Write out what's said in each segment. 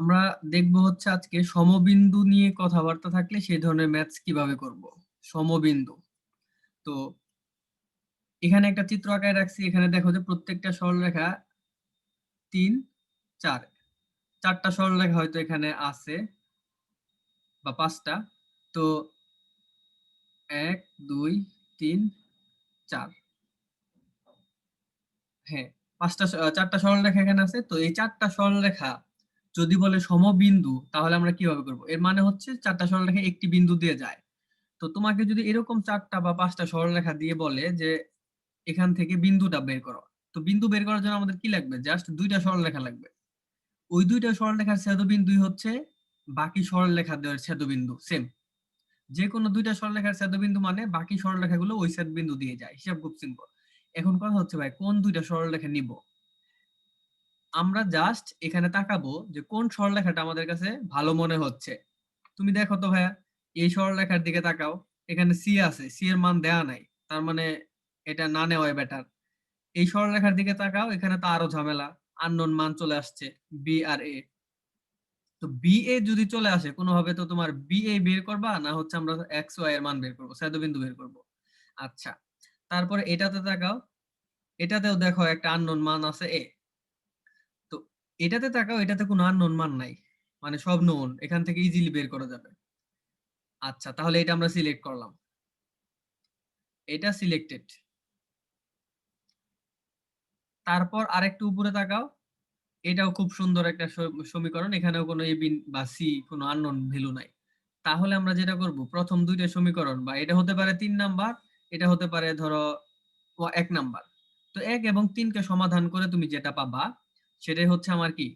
আমরা দেখব হচ্ছে আজকে সমবিন্দু নিয়ে কথাবার্তা থাকলে সেই ধরনের ম্যাথস কিভাবে করব। সমবিন্দু। তো এখানে একটা চিত্র আঁকায় রাখছি। এখানে দেখো যে প্রত্যেকটা সরলরেখা 3 4 চারটা সরলরেখা হয়তো এখানে আছে বা পাঁচটা। তো 1 2 3 4, হ্যাঁ, চারটা সরলরেখা এখানে আছে। তো এই চারটা সরলরেখা যদি বলে সমবিন্দু তাহলে আমরা কিভাবে করব? এর মানে হচ্ছে চারটা সরলরেখা একটি বিন্দু দিয়ে যায়। তো তোমাকে যদি এরকম চারটা বা পাঁচটা সরলরেখা দিয়ে বলে যে এখান থেকে বিন্দুটা বের করো, তো বিন্দু বের করার জন্য আমাদের কি লাগবে? জাস্ট দুইটা সরলরেখা লাগবে। ওই দুইটা সরলরেখার ছেদবিন্দুই হচ্ছে বাকি সরলরেখা দ্বয়ের ছেদবিন্দু। সেম, যে কোনো দুইটা সরলরেখার ছেদবিন্দু মানে বাকি সরলরেখাগুলো ওই ছেদবিন্দু দিয়ে যায়। হিসাব খুব সিম্পল। এখন কথা হচ্ছে ভাই, কোন দুইটা সরলরেখা নিব? আমরা জাস্ট এখানে তাকাবো যে কোন সরলরেখাটা আমাদের কাছে ভালো মনে হচ্ছে। তুমি দেখো তো ভাইয়া, এই সরলরেখার দিকে তাকাও। এখানে সি আছে, সি এর মান দেয়া নাই, তার মানে এটা না নেওয়াই বেটার। এই সরলরেখার দিকে তাকাও, এখানে তো আরো ঝামেলা। আননোন মান চলে আসছে, বি আর এ। তো বি এ যদি চলে আসে কোনোভাবে, তো তোমার বি এ বের করবা, না হচ্ছে আমরা এক্স ওয়াই এর মান বের করবো, ছেদবিন্দু বের করব। আচ্ছা, তারপরে এটাতে তাকাও। এটাতেও দেখো একটা আননোন মান আছে এ। তো এটাতে তাকাও, এটাতে কোনো আননোন মান নাই, মানে সব নোন, এখান থেকে ইজিলি বের করা যাবে। আচ্ছা, তাহলে এটা আমরা সিলেক্ট করলাম, এটা সিলেক্টেড। তারপর আরেকটু উপরে তাকাও। এটাও খুব সুন্দর একটা সমীকরণ, এখানেও কোনো এ বি বা সি কোনো আননোন ভ্যালু নাই। তাহলে আমরা যেটা করব, প্রথম দুইটা সমীকরণ, বা এটা হতে পারে 3 নাম্বার, এটা হতে পারে ধরো 1 নাম্বার। তো 1 এবং 3 কে সমাধান করে তুমি যেটা পাবা সেটাই হচ্ছে আমার কি,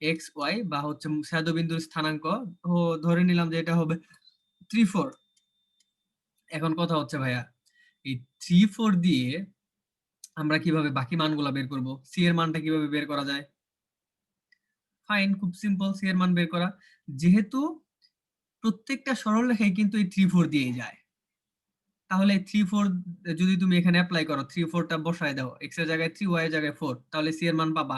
এক্স ওয়াই, বা হচ্ছে ছেদবিন্দুর স্থানাঙ্ক। তো ধরে নিলাম যে এটা হবে 3 4। এখন কথা হচ্ছে ভাইয়া, এই 3 4 দিয়ে আমরা কিভাবে বাকি মানগুলা বের করব? সি এর মানটা কিভাবে বের করা যায়? ফাইন, খুব সিম্পল সি এর মান বের করা। যেহেতু প্রত্যেকটা সরলরেখায় কিন্তু এই 3 4 দিয়ে যায়, তাহলে 3 4 যদি তুমি এখানে অ্যাপ্লাই করো, 3 4টা বসায় দাও, এক্স এর জায়গায় 3, ওয়াই এর জায়গায় 4, তাহলে সি এর মান পাবা।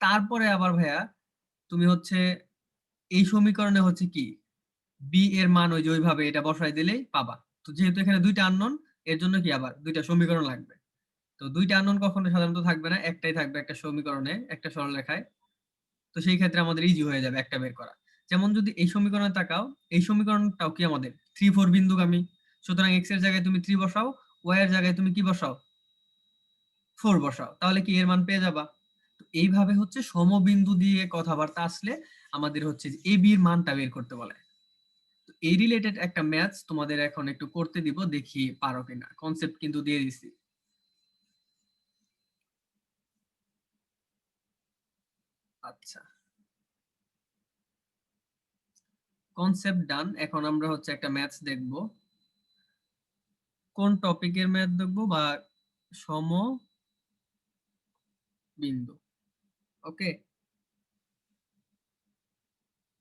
তারপরে আবার ভাইয়া তুমি হচ্ছে এই সমীকরণে হচ্ছে কি, বি এর মান ওই যে ওইভাবে এটা বসায় দিলেই পাবা। তো যেহেতু এখানে দুইটা আননোন, এর জন্য কি আবার দুইটা সমীকরণ লাগবে। তো দুইটা আননোন কখনো সাধারণত থাকবে না, একটাই থাকবে একটা সমীকরণে, একটা সরলরেখায়। তো সেই ক্ষেত্রে আমাদের ইজি হয়ে যাবে একটা বের করা। যেমন যদি এই সমীকরণে তাকাও, এই সমীকরণটাও কি আমাদের 3 4 বিন্দুগামী। সুতরাং এক্স এর জায়গায় তুমি 3 বসাও, ওয়াই এর জায়গায় তুমি কি বসাও, 4 বসাও, তাহলে কি এর মান পেয়ে যাবা। তো এইভাবে হচ্ছে সমবিন্দু দিয়ে কথাবার্তা আসলে আমাদের হচ্ছে এ বি এর মানটা বের করতে বলে। তো এই রিলেটেড একটা ম্যাথস তোমাদের এখন একটু করতে দিব, দেখি পারো কিনা। কনসেপ্ট কিন্তু দিয়ে দিছি। আচ্ছা, কনসেপ্ট ডান। এখন আমরা হচ্ছে একটা ম্যাথস দেখব। কোন টপিকের ম্যাথ দেখবো? বা সম বিন্দু। ওকে,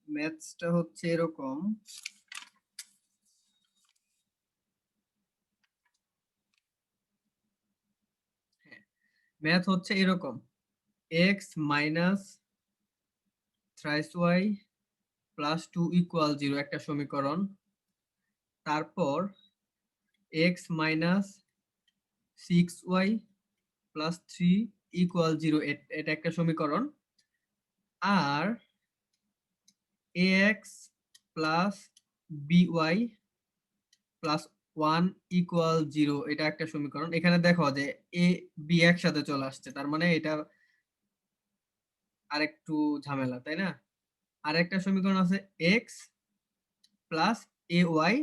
ম্যাথসটা হচ্ছে এরকম। হ্যাঁ, ম্যাথ হচ্ছে এরকম। X minus thrice y plus 2 = 0 একটা সমীকরণ। তারপর এক্স মাইনাস 6y প্লাস 3 = 0, এটা একটা সমীকরণ। আর ax প্লাস by প্লাস 1 = 0, এটা একটা সমীকরণ। এখানে দেখো যে এ বি একসাথে চলে আসছে, তার মানে এটা আরেকটু ঝামেলা, তাই না? আর একটা সমীকরণ আছে x plus A Y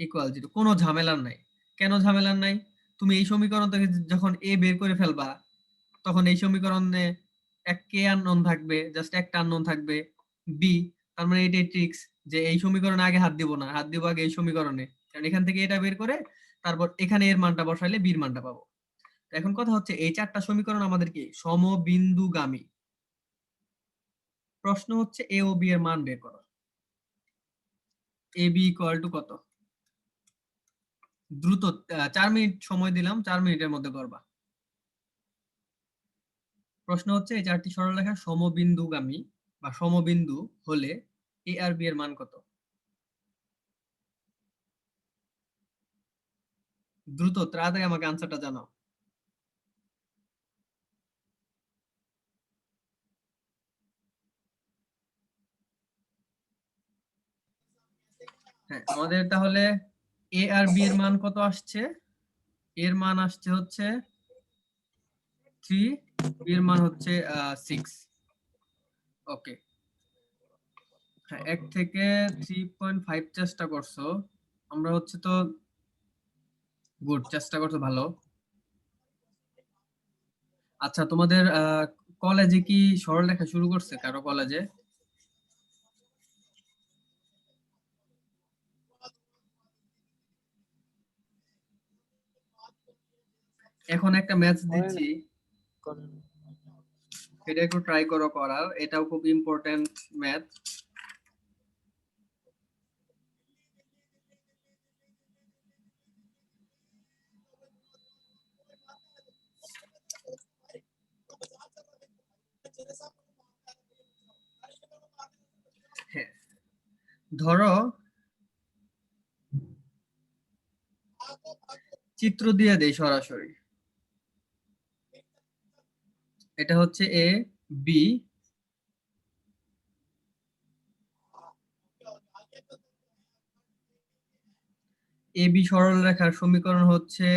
equal 0, কোনো ঝামেলার নাই। কেন ঝামেলার নাই? তুমি এই সমীকরণ থেকে যখন এ বের করে ফেলবা, তখন এই সমীকরণে এক কে আননোন থাকবে, জাস্ট একটা আননোন থাকবে বি। তার মানে এটাই ট্রিক্স, যে এই সমীকরণে আগে হাত দিব না, হাত দিব আগে এই সমীকরণে, কারণ এখান থেকে এটা বের করে তারপর এখানে এর মানটা বসাইলে বির মানটা পাবো। তো এখন কথা হচ্ছে এই চারটা সমীকরণ আমাদের কি সমবিন্দুগামী। প্রশ্ন হচ্ছে এ ও বি এর মান বের করো। এ বি ইকুয়াল টু কত? দ্রুত, 4 মিনিট সময় দিলাম, 4 মিনিটের মধ্যে করবা। প্রশ্ন হচ্ছে এই চারটি সরলরেখা সমবিন্দুগামী বা সমবিন্দু হলে এ আর বি এর মান কত? দ্রুত তাড়াতাড়ি আমাকে আনসারটা জানাও। হ্যাঁ, আমাদের তাহলে এ আর বি এর মান কত আসছে? এর মান আসছে হচ্ছে 3, বি এর মান হচ্ছে 6। ওকে, হ্যাঁ 1 থেকে 3.5 চেষ্টা করছো, আমরা হচ্ছে তো গুড, চেষ্টা করছো ভালো। আচ্ছা, তোমাদের কলেজে কি সরলরেখা শুরু করছে কারো কলেজে? এখন একটা ম্যাথস দিচ্ছি, এটা একটু ট্রাই করো করার, এটাও খুব ইম্পর্টেন্ট ম্যাথ। হ্যাঁ, ধরো চিত্র দিয়ে দেই সরাসরি, এটা হচ্ছে এ বি, এ বি সরলরেখার সমীকরণ হচ্ছে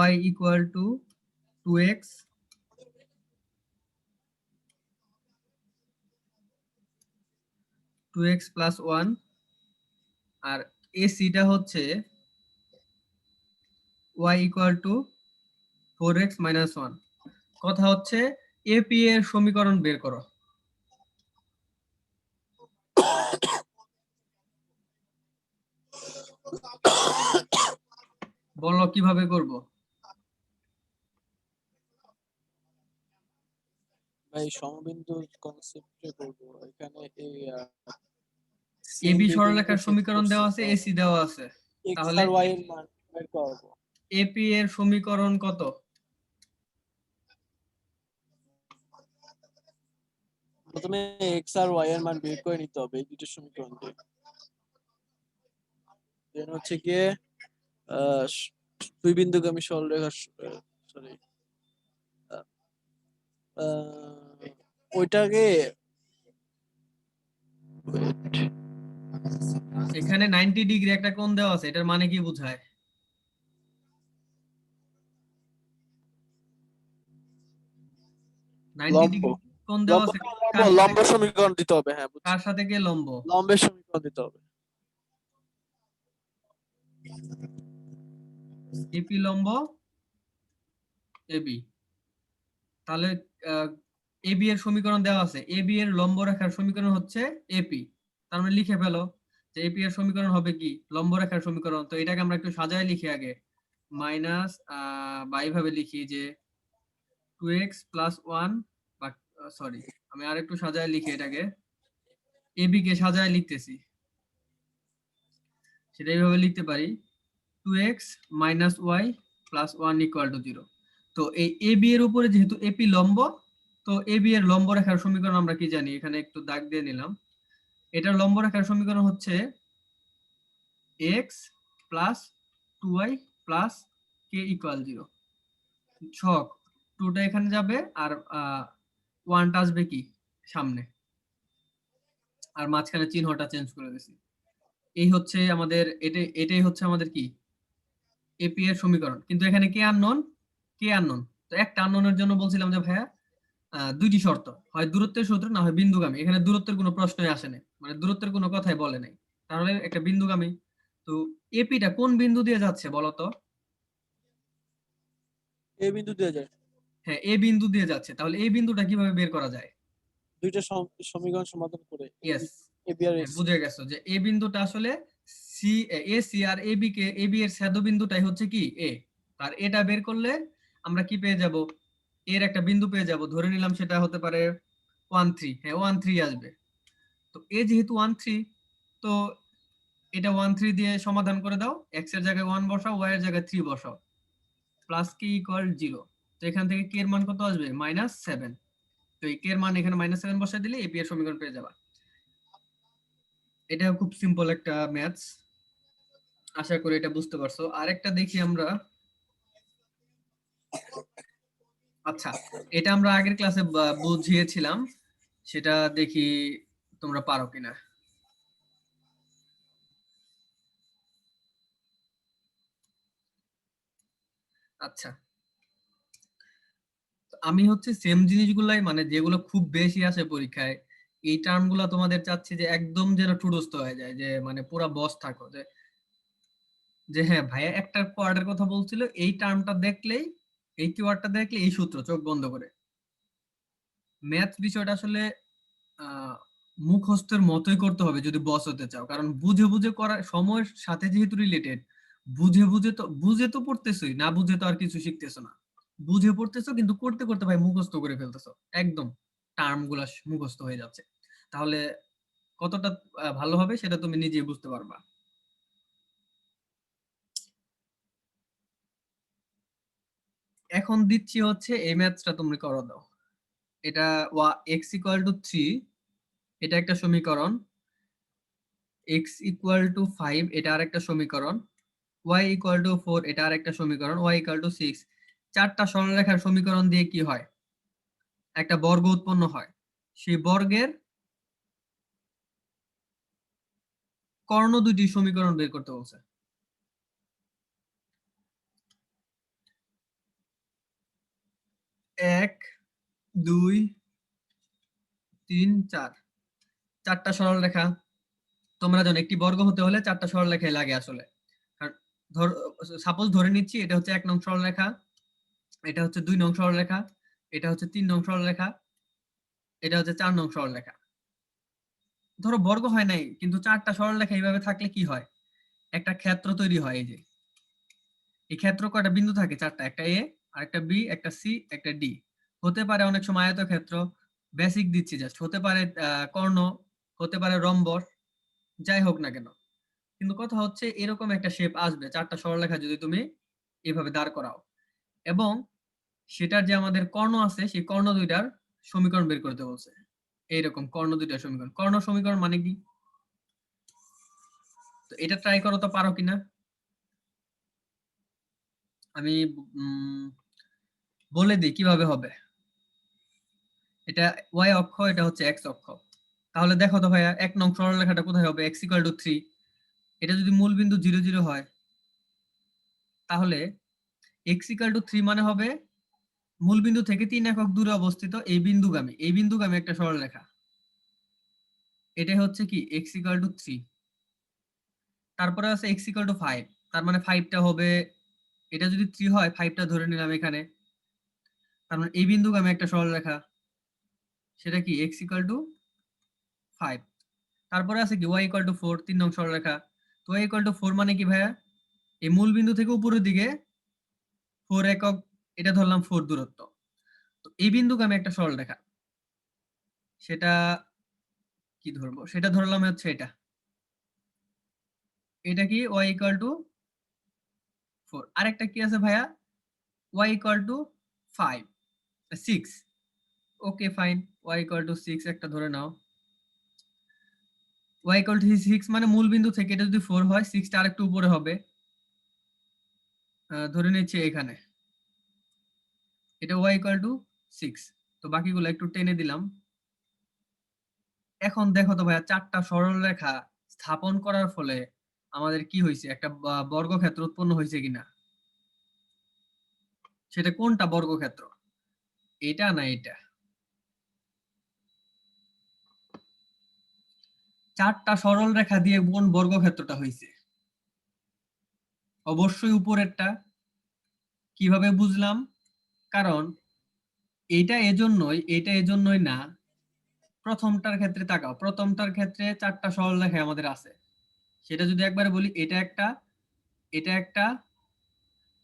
y equal to 2x 2x plus 1, আর এসিটা হচ্ছে y equal to 4x minus 1। কথা হচ্ছে এপি এর সমীকরণ বের করো। বলো কিভাবে করব? ভাই সমবিন্দু কনসেপ্টে করব। এখানে এই এবি সরলরেখার সমীকরণ দেওয়া আছে, এসি দেওয়া আছে, x তাহলে আর y এর মান বের করব। এপি এর সমীকরণ কত? প্রথমে x আর y এর মান বের করে নিতে হবে এই দুটো সমীকরণ দিয়ে। দেন হচ্ছে গিয়ে দুই বিন্দুগামী সরলরেখা, সরি ওইটাকে wait, এখানে 90 ডিগ্রি একটা কোণ দেওয়া আছে, এটার মানে কি বোঝায়? 90 লম্ব ডিগ্রি কোণ দেওয়া লম্ব আছে, লম্ব লম্ব সমীকরণ দিতে হবে। হ্যাঁ বুঝছি, কার সাথে কে লম্ব? লম্বের সমীকরণ দিতে হবে। এপি লম্ব এবি, তাহলে এবি এর সমীকরণ দেওয়া আছে, এবি এর লম্ব রেখার সমীকরণ হচ্ছে এপি। তার মানে লিখে ফেলো যে এপি এর সমীকরণ হবে কি, লম্ব রেখার সমীকরণ। তো এটাকে আমরা একটু সাজায় লিখি আগে, মাইনাস বা এইভাবে লিখি যে 2x প্লাস 1, বা সরি আমি আর একটু সাজায় লিখি এটাকে, এবি কে সাজায় লিখতেছি, সেটা এইভাবে লিখতে পারি 2x minus y plus 1 equal to 0। তো এই এ বি এর উপরে যেহেতু এপি লম্ব, তো এ বি এর লম্ব রেখার সমীকরণ আমরা কি জানি, এখানে একটু দাগ দিয়ে নিলাম। এটার লম্ব রেখার সমীকরণ হচ্ছে x plus 2y plus K equal 0। ছক 2টা এখানে যাবে আর 1টা আসবে কি সামনে, আর মাঝখানে চিহ্নটা চেঞ্জ করে দিছি। এই হচ্ছে আমাদের, এটাই হচ্ছে আমাদের কি এপি এর সমীকরণ। কিন্তু এখানে কে আননোন, কে আননোন। তো একটা আননোনের জন্য বলছিলাম যে ভাইয়া দুইটি শর্ত, হয় দূরত্বের সূত্র না হয় বিন্দুগামী। এখানে দূরত্বের কোনো প্রশ্নই আসে নাই, মানে দূরত্বের কোনো কথাই বলে নাই, তাহলে একটা বিন্দুগামী। তো এপিটা কোন বিন্দু দিয়ে যাচ্ছে বলো তো? এই বিন্দু দিয়ে যায়। হ্যাঁ, এ বিন্দু দিয়ে যাচ্ছে, তাহলে এই বিন্দুটা কিভাবে বের করা যায়? দুইটা সমীকরণ সমাধান করে ইয়েস, এ বি আর হ্যাঁ এস। বুঝে গেছো যে এ বিন্দুটা আসলে সি, এ সি আর এ বি কে, এ বি এর ছেদ বিন্দুটাই হচ্ছে কি এ। আর এটা বের করলে আমরা কি পেয়ে যাব, এর একটা বিন্দু পেয়ে যাব, ধরে নিলাম সেটা হতে পারে 1 3, হ্যাঁ 1 3 আসবে। তো এ যেহেতু 1 3, তো এটা 1 3 দিয়ে সমাধান করে দাও, এক্স এর জায়গায় 1 বসাও, ওয়াই এর জায়গায় 3 বসাও। Plus K equal 0। তো এখান থেকে কে এর মান কত আসবে? -7। তো এই কে এর মান এখানে -7 বসাই দিলে এপি এর সমীকরণ পেয়ে যাবা। এটা খুব সিম্পল একটা ম্যাথস, আশা করি এটা বুঝতে পারছো। আরেকটা দেখি আমরা। আচ্ছা, এটা আমরা আগের ক্লাসে বুঝিয়েছিলাম, সেটা দেখি তোমরা পারো কিনা। আচ্ছা, আমি হচ্ছে সেম জিনিসগুলাই, মানে যেগুলো খুব বেশি আসে পরীক্ষায়, এই টার্মগুলো তোমাদের চাচ্ছি যে একদম যেন ঠুটস্থ হয়ে যায়, যে মানে পুরা বস থাকো, যে যে হ্যাঁ ভাইয়া একটা ওয়ার্ডের কথা বলছিল, এই টার্মটা দেখলেই, এই কিওয়ার্ডটা দেখলে এই সূত্র, চোখ বন্ধ করে। ম্যাথ বিষয়টা আসলে আহ মুখস্থের মতোই করতে হবে যদি বস হতে চাও, কারণ বুঝে বুঝে করার সময়ের সাথে যেহেতু রিলেটেড, বুঝে তো পড়তেছই, না বুঝে তো আর কিছু শিখতেছো না। বুঝে পড়তেছো কিন্তু করতে করতে ভাই মুখস্থ করে ফেলতেছো, একদম টার্ম গুলা মুখস্থ হয়ে যাচ্ছে। তাহলে কতটা ভালো হবে সেটা তুমি নিজেই বুঝতে পারবা। এখন দিচ্ছি হচ্ছে এই ম্যাথসটা তুমি করো দাও। এটা এক্স ইকুয়াল টু 3, এটা একটা সমীকরণ। এক্স ইকুয়াল টু 5, এটা আরেকটা সমীকরণ। ওয়াই ইকুয়াল টু 4, এটা আরেকটা সমীকরণ। Y equal to 6। চারটা সরলরেখার সমীকরণ দিয়ে কি হয়? একটা বর্গ উৎপন্ন হয়। সেই বর্গের কর্ণ দুটি সমীকরণ বের করতে বলছে। 1, 2, 3, 4, চারটা সরলরেখা। তোমরা জানো একটি বর্গ হতে হলে চারটা সরলরেখাই লাগে আসলে। কারণ ধর, সাপোজ ধরে নিচ্ছি এটা হচ্ছে 1 নং সরলরেখা, এটা হচ্ছে 2 নং সরলরেখা, এটা হচ্ছে 3 নং সরলরেখা, এটা হচ্ছে 4 নং সরলরেখা। ধরো বর্গ হয় নাই, কিন্তু চারটা সরলরেখা এইভাবে থাকলে কি হয়? একটা ক্ষেত্র তৈরি হয়। এই যে এই ক্ষেত্র কয়টা বিন্দু থাকে? চারটা। একটা এ, আরেকটা বি, একটা সি, একটা ডি। হতে পারে অনেক সময় আয়তক্ষেত্র, বেসিক দিচ্ছি জাস্ট, হতে পারে কর্ণ, হতে পারে রম্বস, যাই হোক না কেন। কিন্তু কথা হচ্ছে এরকম একটা শেপ আসবে চারটা সরলরেখা যদি তুমি এভাবে দাঁড় করাও, এবং সেটার যে আমাদের কর্ণ আছে সেই কর্ণ দুইটার সমীকরণ বের করতে বলছে। এইরকম কর্ণ দুইটার সমীকরণ। কর্ণ সমীকরণ মানে কি? তো এটা ট্রাই করো তো, পারো কিনা। আমি উম, বলে দিই কিভাবে হবে। এটা ওয়াই অক্ষ, এটা হচ্ছে এক্স অক্ষ। তাহলে দেখো তো ভাইয়া, 1 নং সরলরেখাটা কোথায় হবে? x equal to 3। এটা যদি মূল বিন্দু 0 0 হয়, তাহলে x ইকুয়াল টু 3 মানে হবে মূল বিন্দু থেকে 3 একক দূরে অবস্থিত এই বিন্দুগামী একটা সরলরেখা। এটাই হচ্ছে কি x ইকুয়াল টু 3। তারপরে আছে x ইকুয়াল টু 5, তার মানে 5টা হবে, এটা যদি 3 হয় 5টা ধরে নিলাম এখানে, তার মানে এই বিন্দুগামী একটা সরলরেখা, সেটা কি x ইকুয়াল টু 5। তারপরে আছে কি y ইকুয়াল টু 4, 3 নং সরলরেখা। তো y ইকুয়াল টু 4 মানে কি ভাইয়া? এই মূল বিন্দু থেকে উপরের দিকে 4 একক, এটা ধরলাম 4 দূরত্ব। তো এই বিন্দুগামী একটা সরলরেখা, সেটা কি ধরবো? সেটা ধরলাম হচ্ছে এটা। এটা কি y ইকুয়াল টু 4। আরেকটা কি আছে ভাইয়া? y equal to 5, 6। Okay fine, y equal to 6 একটা ধরে নাও। y ইকুয়াল টু 6 মানে মূল বিন্দু থেকে এটা যদি 4 হয়, 6টা আরেকটু উপরে হবে, ধরে নিচ্ছি এখানে। এটা y ইকুয়াল টু 6। তো বাকিগুলো একটু টেনে দিলাম। এখন দেখো তো ভাইয়া, চারটা সরলরেখা স্থাপন করার ফলে আমাদের কি হয়েছে? একটা বর্গক্ষেত্র উৎপন্ন হয়েছে কিনা? সেটা কোনটা বর্গক্ষেত্র? এটা না এটা? চারটা সরলরেখা দিয়ে কোন বর্গক্ষেত্রটা হয়েছে? অবশ্যই উপরেরটা। কিভাবে বুঝলাম? কারণ এটা এজন্যই না। প্রথমটার ক্ষেত্রে তাকাও, প্রথমটার ক্ষেত্রে চারটা সরলরেখা আমাদের আছে। সেটা যদি একবারে বলি, এটা একটা, এটা একটা,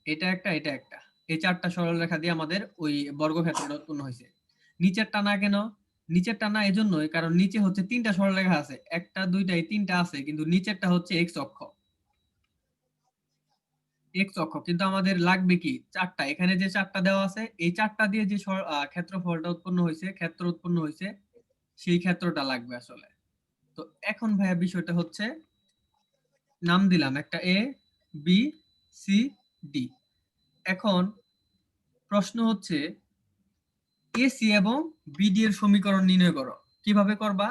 এটা একটা, এটা একটা, এই চারটা সরলরেখা দিয়ে আমাদের ওই বর্গক্ষেত্রটা উৎপন্ন হয়েছে। নিচেরটা না কেন? নিচেরটা না এজন্যই কারণ নিচে হচ্ছে তিনটা সরলরেখা আছে, একটা দুইটা এই তিনটা আছে, কিন্তু নিচেরটা হচ্ছে এক্স অক্ষ। এক্স অক্ষ, কিন্তু আমাদের লাগবে কি চারটা, এখানে যে চারটা দেওয়া আছে এই চারটা দিয়ে যে ক্ষেত্রফলটা উৎপন্ন হয়েছে, ক্ষেত্র উৎপন্ন হয়েছে, সেই ক্ষেত্রটা লাগবে আসলে। তো এখন ভাইয়া বিষয়টা হচ্ছে, নাম দিলাম একটা এ বি সি ডি। এখন প্রশ্ন হচ্ছে এসি এবং বিডি এর সমীকরণ নির্ণয় করো। কিভাবে করবা?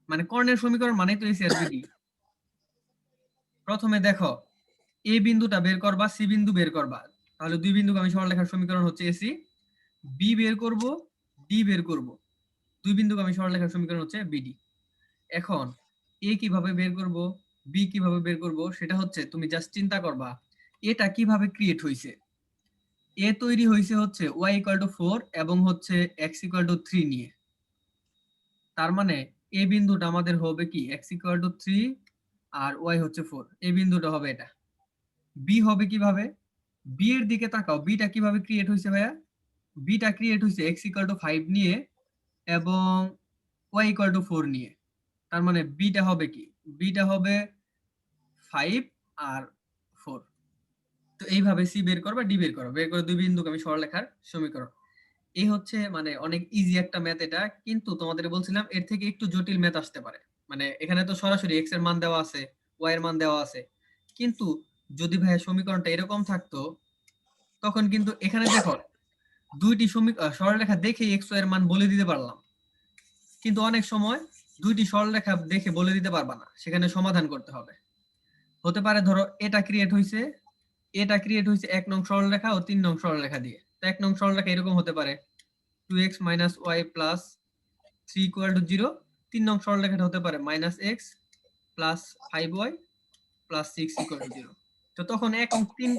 মানে কর্ণের সমীকরণ মানে তো এসি আর বিডি। প্রথমে দেখো এ বিন্দুটা বের করবা, সি বিন্দু বের করবা, তাহলে দুই বিন্দুগামী সরলরেখার সমীকরণ হচ্ছে এসি। বি বের করব, ডি বের করব, দুই বিন্দুগামী সরলরেখার সমীকরণ হচ্ছে বিডি। এখন এ কিভাবে বের করব, বি কিভাবে বের করব, সেটা হচ্ছে তুমি জাস্ট চিন্তা করবা এটা কিভাবে ক্রিয়েট হয়েছে। এ তৈরি হয়েছে হচ্ছে y = 4 এবং হচ্ছে x = 3 নিয়ে। তার মানে এ বিন্দুটা আমাদের হবে কি x = 3 আর y হচ্ছে 4, এই বিন্দুটা হবে এটা। বি হবে কিভাবে? বি এর দিকে তাকাও, বিটা কিভাবে ক্রিয়েট হয়েছে ভাইয়া? বিটা ক্রিয়েট হয়েছে x = 5 নিয়ে এবং y = 4 নিয়ে। তার মানে বিটা হবে কি? বিটা হবে 5 আর 4। তো এইভাবে সি বের করবা, ডি বের করো, বের করে দুই বিন্দুগামী সরলরেখার সমীকরণ। এই হচ্ছে মানে অনেক ইজি একটা ম্যাথ এটা, কিন্তু তোমাদের বলছিলাম এর থেকে একটু জটিল ম্যাথ আসতে পারে। মানে এখানে তো সরাসরি x এর মান দেওয়া আছে, y এর মান দেওয়া আছে, কিন্তু যদি ভাইয়া সমীকরণটা এরকম থাকতো তখন কিন্তু এখানে দেখো দুইটি সরলরেখা দেখে x y এর মান বলে দিতে পারলাম, কিন্তু অনেক সময় দুইটি সরলরেখা দেখে বলে দিতে পারবা না, সেখানে সমাধান করতে হবে। হতে পারে ধরো এটা ক্রিয়েট হয়েছে 1 নং সরলরেখা ও 3 নং সরলরেখা দিয়ে। তো 1 নং সরলরেখা এরকম হতে পারে 2x - y + 3 = 0। 3 নং সরলরেখাটা হতে পারে -x + 5y + 6 = 0। তো তখন 1 এবং 3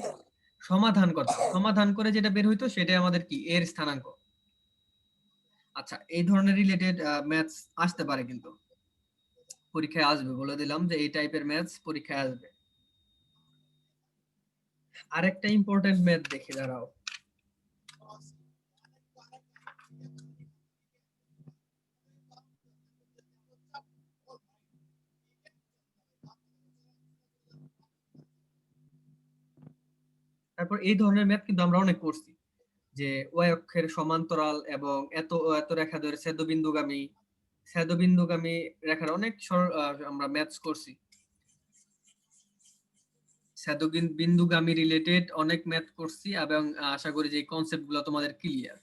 সমাধান করতাম, সমাধান করে যেটা বের হইতো সেটাই আমাদের কি এর স্থানাঙ্ক। আচ্ছা, এই ধরনের রিলেটেড ম্যাথস আসতে পারে, কিন্তু পরীক্ষায় আসবে, বলে দিলাম যে এই টাইপের ম্যাথস পরীক্ষায় আসবে। আরেকটা ইম্পর্টেন্ট ম্যাথ দেখে দাঁড়াও। তারপর এই ধরনের ম্যাথ কিন্তু আমরা অনেক করছি, যে ওয়াই অক্ষের সমান্তরাল এবং এত এত রেখা ধরে ছেদবিন্দুগামী রেখার অনেক সরল আমরা ম্যাথস করছি। ছেদবিন্দুগামী রিলেটেড অনেক ম্যাথ করছি এবং আশা করি যে এই কনসেপ্ট গুলো তোমাদের ক্লিয়ার।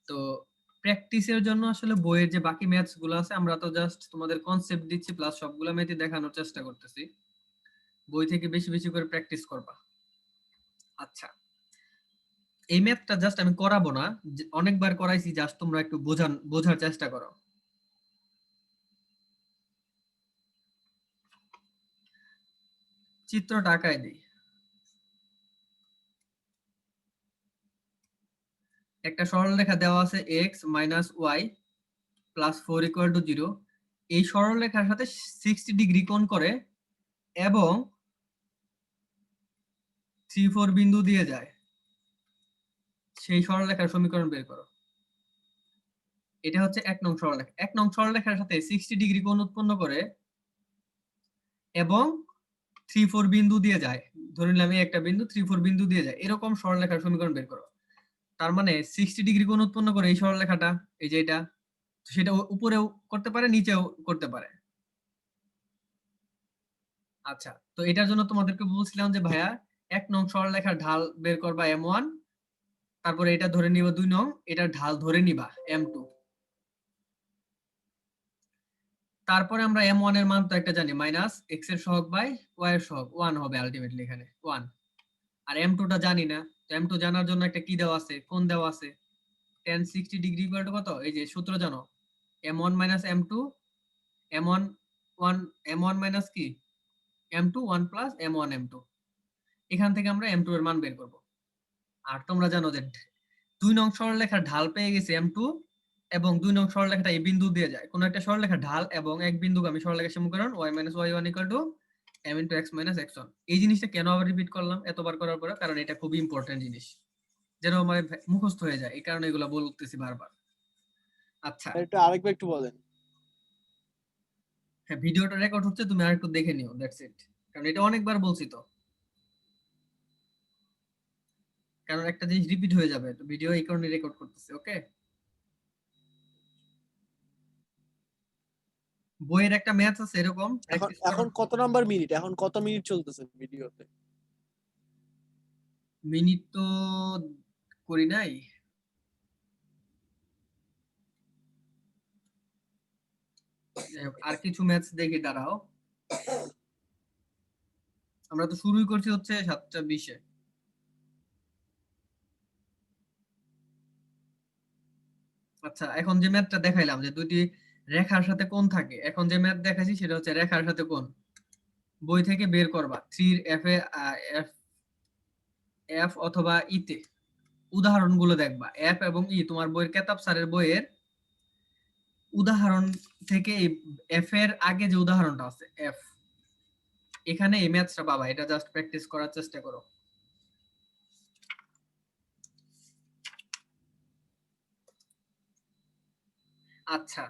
তো প্র্যাকটিসের জন্য আসলে বইয়ের যে বাকি ম্যাথস গুলো আছে আমরা তো জাস্ট তোমাদের কনসেপ্ট দিচ্ছি, প্লাস সবগুলো ম্যাথই দেখানোর চেষ্টা করতেছি। বই থেকে বেশি বেশি করে প্র্যাকটিস করবা। আচ্ছা, এই ম্যাথটা জাস্ট আমি করাবো না, অনেকবার করাইছি, জাস্ট তোমরা একটু বোঝার চেষ্টা করো। চিত্রটা আঁকায় দিই। একটা সরলরেখা দেওয়া আছে x - y + 4 = 0। এই সরলরেখার সাথে 60 ডিগ্রি কোণ করে এবং 3 4 বিন্দু দিয়ে যায়, সেই সরলরেখার সমীকরণ বের করো। এটা হচ্ছে 1 নং সরলরেখা। 1 নং সরলরেখার সাথে 60 ডিগ্রি কোণ উৎপন্ন করে এবং 3 4 বিন্দু দিয়ে যায়। ধরে নিলাম এই একটা বিন্দু, 3 4 বিন্দু দিয়ে যায়, এরকম সরলরেখার সমীকরণ বের করো। তার মানে 60 ডিগ্রি কোণ উৎপন্ন করে এই সরলরেখাটা, এই যে এটা, সেটা উপরেও করতে পারে, নিচেও করতে পারে। আচ্ছা, তো এটার জন্য তোমাদেরকে বলছিলাম যে ভাইয়া 1 নং সরলরেখার ঢাল বের করবা m1, তারপরে এটা ধরে নিবা 2 নং, এটার ঢাল ধরে নিবা m2। তারপরে আমরা m1 এর মান তো একটা জানি, -x এর সহগ বাই y এর সহগ 1 হবে আলটিমেটলি এখানে 1। আর m2 টা জানি না, তো m2 জানার জন্য একটা কি দেওয়া আছে, কোণ দেওয়া আছে tan 60 ডিগ্রি ইকুয়াল টু কত, এই যে সূত্র জানো, m1 - m2, m1 1, m1 minus কি m2 1 প্লাস m1 m2। এখান থেকে আমরা m2 এর মান বের করব। আর তোমরা জানো যে 2 নং সরলরেখার ঢাল পেয়ে গেছি m2, এবং 2 নং সরলরেখাটা এই বিন্দু দিয়ে যায়। কোন একটা সরলরেখার ঢাল এবং এক বিন্দুগামী সরলরেখার সমীকরণ y - y1 = m * x - x1। এই জিনিসটা কেন আবার রিপিট করলাম এতবার করার পরে? কারণ এটা খুবই ইম্পর্টেন্ট জিনিস, যেন মানে মুখস্থ হয়ে যায়, এই কারণে এগুলো বলতেছি বারবার। আচ্ছা, এটা আরেকবার একটু বলেন। হ্যাঁ, ভিডিওটা রেকর্ড হচ্ছে, তুমি আরেকটু দেখে নিও, দ্যাটস ইট, কারণ এটা অনেকবার বলছি তো। কারণ একটা জিনিস রিপিট হয়ে যাবে, তো ভিডিও এই কারণে রেকর্ড করতেছে। ওকে, বইয়ের একটা ম্যাথ আছে এরকম, এখন প্র্যাকটিস করো। এখন কত নাম্বার মিনিট? এখন কত মিনিট চলতেছে ভিডিওতে? মিনিট তো করি নাই, যাই হোক, আর কিছু ম্যাথস দেখি, দাঁড়াও। আমরা তো শুরুই করছি হচ্ছে 7:20-এ। আচ্ছা, এখন যে ম্যাথটা দেখাইলাম যে দুটি রেখার সাথে কোণ থাকে, এখন যে ম্যাথ দেখাচ্ছি সেটা হচ্ছে রেখার সাথে কোণ। বই থেকে বের করবা 3 এফ এ এফ এফ অথবা তে উদাহরণগুলো দেখবা। এফ এবং তোমার বইয়ের কেতাব স্যারের বইয়ের উদাহরণ থেকে এফ এর আগে যে উদাহরণটা আছে এফ, এখানে এই ম্যাথসটা পাবা। এটা জাস্ট প্র্যাকটিস করার চেষ্টা করো। আচ্ছা,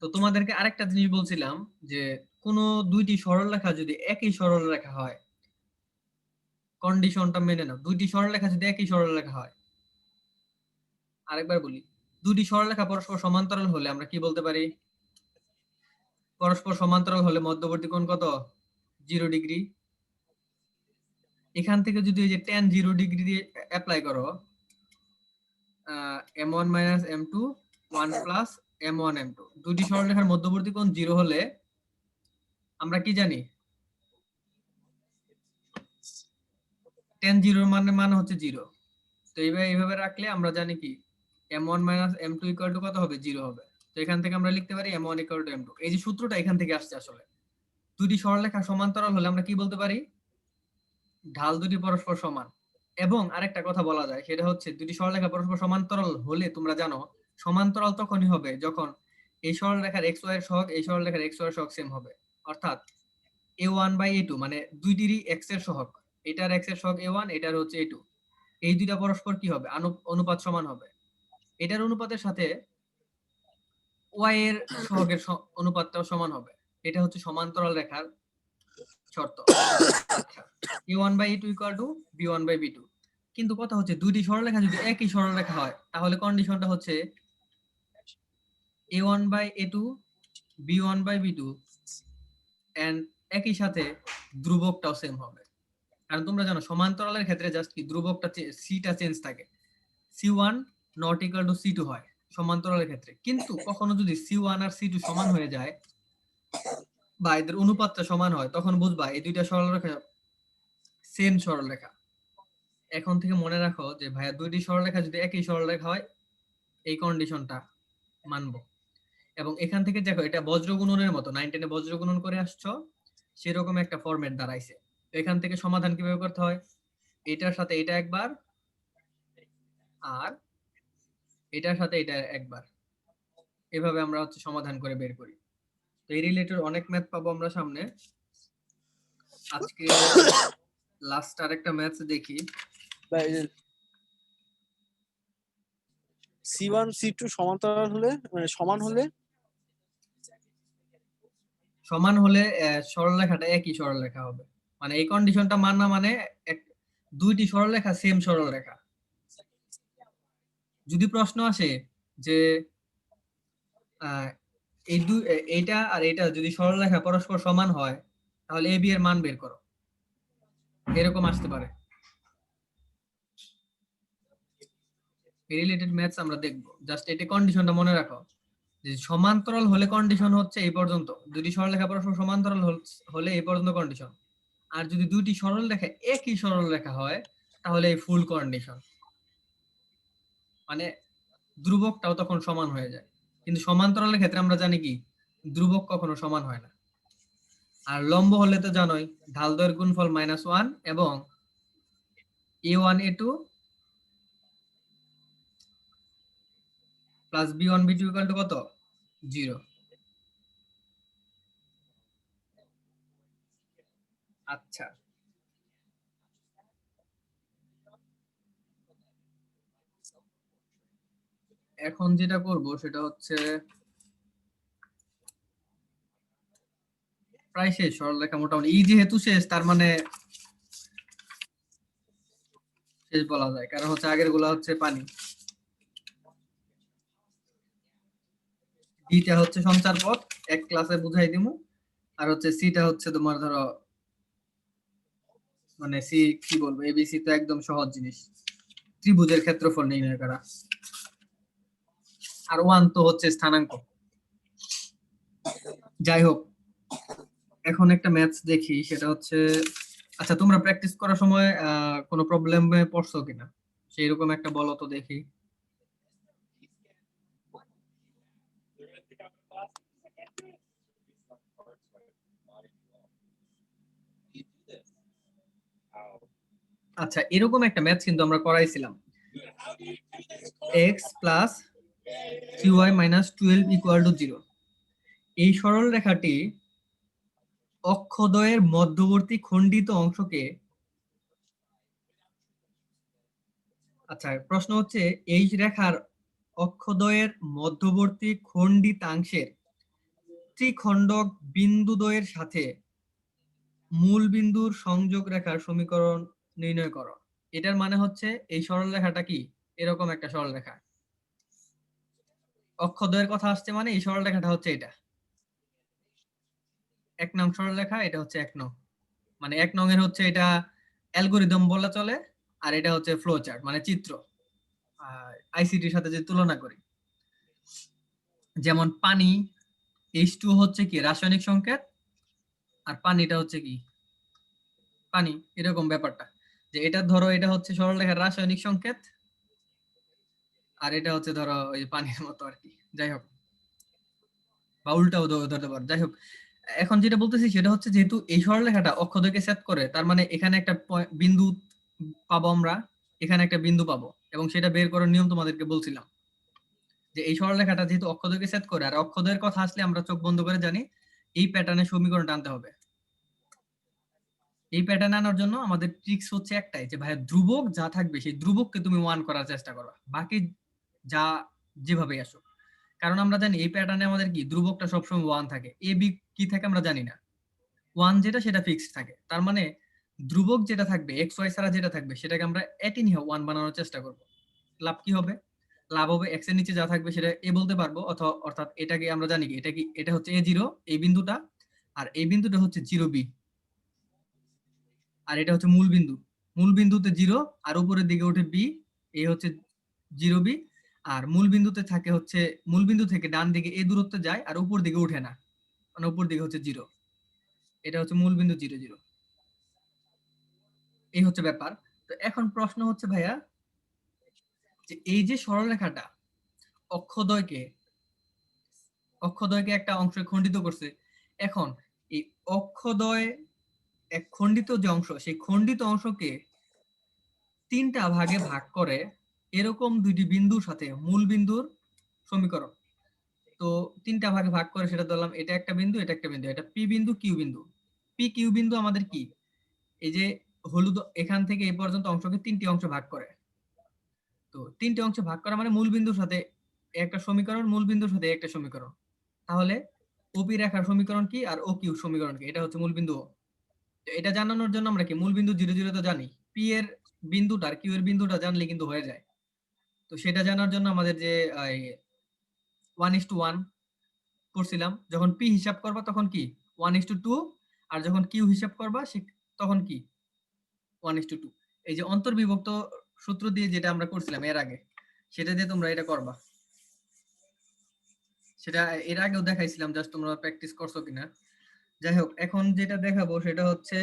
তো তোমাদেরকে আরেকটা জিনিস বলছিলাম যে কোনো দুইটি সরলরেখা যদি একই সরলরেখা হয়, কন্ডিশনটা মেনে নাও। দুইটি সরলরেখা যদি একই সরলরেখা হয়, আরেকবার বলি, দুটি সরলরেখা পরস্পর সমান্তরাল হলে আমরা কি বলতে পারি? পরস্পর সমান্তরাল হলে মধ্যবর্তী কোণ কত? 0 ডিগ্রি। এখান থেকে যদি এই যে tan 0 ডিগ্রি দিয়ে অ্যাপ্লাই করো, m1 minus m2 1 plus m1 m2, দুটি সরলরেখার মধ্যবর্তী কোণ 0 হলে আমরা কি জানি? tan 0 মানে হচ্ছে 0। তো এইভাবে রাখলে আমরা জানি কি m1 minus m2 equal to কত হবে? 0 হবে। তো এখান থেকে আমরা লিখতে পারি m1 ইকুয়াল টু m2। এই যে সূত্রটা এখান থেকে আসছে আসলে। দুটি সরলরেখা সমান্তরাল হলে আমরা কি বলতে পারি? ঢাল দুটি পরস্পর সমান। এবং আরেকটা কথা বলা যায়, সেটা হচ্ছে দুটি সরলরেখা পরস্পর সমান্তরাল হলে তোমরা জানো সমান্তরাল তখনই হবে যখন এই সরলরেখার xy এর সহগ এই সরলরেখার xy এর সহগ সেম হবে। অর্থাৎ a1/a2 মানে দুইটিরই x এর সহগ, এটার x এর সহগ a1, এটার হচ্ছে a2, এই দুইটা পরস্পর কি হবে? অনুপাত সমান হবে। এটার অনুপাতের সাথে y এর সহগের অনুপাতটাও সমান হবে। এটা হচ্ছে সমান্তরাল রেখার শর্ত। আচ্ছা, a1/a2 ইকুয়াল টু b1/b2। কিন্তু কথা হচ্ছে দুইটি সরলরেখা যদি একই সরলরেখা হয়, তাহলে কন্ডিশনটা হচ্ছে a1/a2 b1/b2 এন্ড একই সাথে ধ্রুবকটাও সেম হবে। কারণ তোমরা জানো সমান্তরালের ক্ষেত্রে জাস্ট কি ধ্রুবকটা সিটা চেঞ্জ থাকে, c1 not equal to c2 হয় সমান্তরালের ক্ষেত্রে। কিন্তু কখনো যদি c1 আর c2 সমান হয়ে যায় বা এদের অনুপাতটা সমান হয়, তখন বুঝবা এই দুইটা সরলরেখা সেম সরলরেখা। এখন থেকে মনে রাখো যে ভাইয়া দুইটি সরলরেখা যদি একই সরলরেখা হয়, এই কন্ডিশনটা মানবো। এবং এখান থেকে দেখো এটা বজ্র গুণনের মতো, 9 10 এ বজ্র গুণন করে আসছো, সেরকম একটা ফরম্যাট দাঁড়াইছে। এখান থেকে সমাধান কিভাবে করতে হয়? এটার সাথে এটা একবার, আর এটার সাথে এটা একবার, এভাবে আমরা হচ্ছে সমাধান করে বের করি। তো এই রিলেটেড অনেক ম্যাথ পাবো আমরা সামনে। আজকে লাস্ট আরেকটা ম্যাথ দেখি। C1 C2 সমান্তরাল হলে মানে সমান হলে সরলরেখাটা একই সরলরেখা হবে। মানে এই কন্ডিশনটা মানা মানে দুইটি সরলরেখা সেম সরলরেখা। যদি প্রশ্ন আসে যে এই এইটা আর এটা যদি সরলরেখা পরস্পর সমান হয়, তাহলে এ বি এর মান বের করো, এরকম আসতে পারে। রিলেটেড ম্যাথস আমরা দেখব, জাস্ট এটা কন্ডিশনটা মনে রাখো যে সমান্তরাল হলে কন্ডিশন হচ্ছে এই পর্যন্ত, দুটি সরলরেখা পরস্পর সমান্তরাল হলে এই পর্যন্ত কন্ডিশন। আর যদি দুটি সরলরেখা একই সরলরেখা হয়, তাহলে এই ফুল কন্ডিশন, মানে ধ্রুবকটাও তখন সমান হয়ে যায়। কিন্তু সমান্তরালের ক্ষেত্রে আমরা জানি কি ধ্রুবক কখনো সমান হয় না। আর লম্ব হলে তো জানোই ঢাল দৈর্ঘ্য গুণফল -1 এবং a1 a2 plus b1 b2 equal to কত? 0। আচ্ছা, এখন যেটা করব সেটা হচ্ছে প্রায় শেষ, সরলরেখা মোটামুটি এই যেহেতু শেষ, তার মানে শেষ বলা যায়, কারণ হচ্ছে আগের গুলা হচ্ছে পানি। ডিটা হচ্ছে সঞ্চার পথ, এক ক্লাসে বুঝাই দিমু। আর হচ্ছে সিটা হচ্ছে তোমার ধরো মানে সি কি বলবো, এবিসি তো একদম সহজ জিনিস, ত্রিভুজের ক্ষেত্রফল নির্ণয় করা। আর ওয়ান তো হচ্ছে স্থানাঙ্ক। যাই হোক, এখন একটা ম্যাথস দেখি, সেটা হচ্ছে, আচ্ছা তোমরা প্র্যাকটিস করার সময় কোনো প্রবলেমে পড়ছো কিনা সেই রকম একটা বলো তো দেখি। আচ্ছা, এরকম একটা ম্যাথস কিন্তু আমরা করাইছিলাম, x plus 3y minus 12 equal to 0। এই সরল রেখাটি অক্ষদ্বয়ের মধ্যবর্তী খণ্ডিত অংশকে, আচ্ছা প্রশ্ন হচ্ছে এই রেখার অক্ষদ্বয়ের মধ্যবর্তী খণ্ডিতাংশের ত্রিখণ্ডক বিন্দুদ্বয়ের সাথে মূল বিন্দুর সংযোগ রেখার সমীকরণ নির্ণয় করো। এটার মানে হচ্ছে এই সরল রেখাটা কি, এরকম একটা সরল রেখা, অক্ষদ্বয়ের কথা আসছে, মানে এই সরল রেখাটা হচ্ছে এটা 1 নং সরল রেখা, এটা হচ্ছে 1 নং, মানে 1 নং এর হচ্ছে এটা অ্যালগরিদম বলা চলে, আর এটা হচ্ছে ফ্লো চার্ট মানে চিত্র। আইসিটির সাথে যদি তুলনা করি, যেমন পানি H2 হচ্ছে কি রাসায়নিক সংকেত, আর পানিটা হচ্ছে কি পানি, এরকম ব্যাপারটা, যে এটা ধরো এটা হচ্ছে সরলরেখার রাসায়নিক সংকেত, আর এটা হচ্ছে ধরো ওই পানির মতো আর কি। যাই হোক, বা উল্টাও ধরতে পারো। যাই হোক, এখন যেটা বলতেছি সেটা হচ্ছে যেহেতু এই সরলরেখাটা অক্ষদ্বয়কে ছেদ করে, তার মানে এখানে একটা বিন্দু পাবো আমরা, এখানে একটা বিন্দু পাবো, এবং সেটা বের করার নিয়ম তোমাদেরকে বলছিলাম, যে এই সরলরেখাটা যেহেতু অক্ষদ্বয়কে ছেদ করে, আর অক্ষদ্বয়ের কথা আসলে আমরা চোখ বন্ধ করে জানি এই প্যাটার্নের সমীকরণটা আনতে হবে। এই প্যাটার্ন আনার জন্য আমাদের ট্রিক্স হচ্ছে একটাই, যে ভাই ধ্রুবক যা থাকবে সেই ধ্রুবককে তুমি ওয়ান করার চেষ্টা করো, বাকি যা যেভাবে আসো। কারণ আমরা জানি এই প্যাটার্নে আমাদের কি ধ্রুবকটা সবসময় ওয়ান থাকে, এ বি কি থাকে আমরা জানি না, ওয়ান যেটা সেটা ফিক্সড থাকে। তার মানে ধ্রুবক যেটা থাকবে এক্স ওয়াই ছাড়া যেটা থাকবে সেটাকে আমরা এটি নিয়ে ওয়ান বানানোর চেষ্টা করব। লাভ কি হবে? লাভ হবে এক্স এর নিচে যা থাকবে সেটা এ বলতে পারবো, অথবা অর্থাৎ এটাকে আমরা জানি কি এটা হচ্ছে এ জিরো, এই বিন্দুটা, আর এই বিন্দুটা হচ্ছে জিরো বি, আর এটা হচ্ছে মূল বিন্দু, মূল বিন্দুতে জিরো, আর উপরের দিকে ওঠে বি, এই হচ্ছে জিরো বি। আর মূল বিন্দুতে থাকে হচ্ছে, মূল বিন্দু থেকে ডান দিকে এ দূরত্বে যায় আর উপর দিকে উঠে না, মানে উপর দিকে হচ্ছে জিরো, এটা হচ্ছে মূল বিন্দু জিরো জিরো। এই হচ্ছে ব্যাপার। তো এখন প্রশ্ন হচ্ছে ভাইয়া, যে এই যে সরলরেখাটা অক্ষদ্বয়কে অক্ষদ্বয়কে একটা অংশে খণ্ডিত করছে, এখন এই অক্ষদ্বয় এক খণ্ডিত যে অংশ, সেই খণ্ডিত অংশকে তিনটা ভাগে ভাগ করে এরকম দুইটি বিন্দুর সাথে মূল বিন্দুর সমীকরণ। তো তিনটা ভাগে ভাগ করে সেটা ধরলাম এটা একটা বিন্দু, এটা একটা বিন্দু, এটা পি বিন্দু কিউ বিন্দু। পি কিউ বিন্দু আমাদের কি, এই যে হলুদ এখান থেকে এই পর্যন্ত অংশকে তিনটি অংশ ভাগ করে। তো তিনটি অংশ ভাগ করা মানে মূল বিন্দুর সাথে একটা সমীকরণ, মূল বিন্দুর সাথে একটা সমীকরণ। তাহলে ওপি রেখার সমীকরণ কি আর ও কিউ সমীকরণ কি, এটা হচ্ছে মূল বিন্দু ও। তো এটা জানানোর জন্য আমরা কি মূল বিন্দু জিরো জিরো তো জানি, পি এর বিন্দুটা আর কিউ এর বিন্দুটা জানলে কিন্তু হয়ে যায়। তো সেটা জানার জন্য আমাদের যে 1:1 করছিলাম, যখন পি হিসাব করবা তখন কি 1:2, আর যখন কিউ হিসাব করবা তখন কি 1:2। এই যে অন্তর্বিভক্ত সূত্র দিয়ে যেটা আমরা করছিলাম এর আগে, সেটা দিয়ে তোমরা এটা করবা। সেটা এর আগেও দেখাইছিলাম, জাস্ট তোমরা প্র্যাকটিস করছো কিনা। যাই হোক, এখন যেটা দেখাবো সেটা হচ্ছে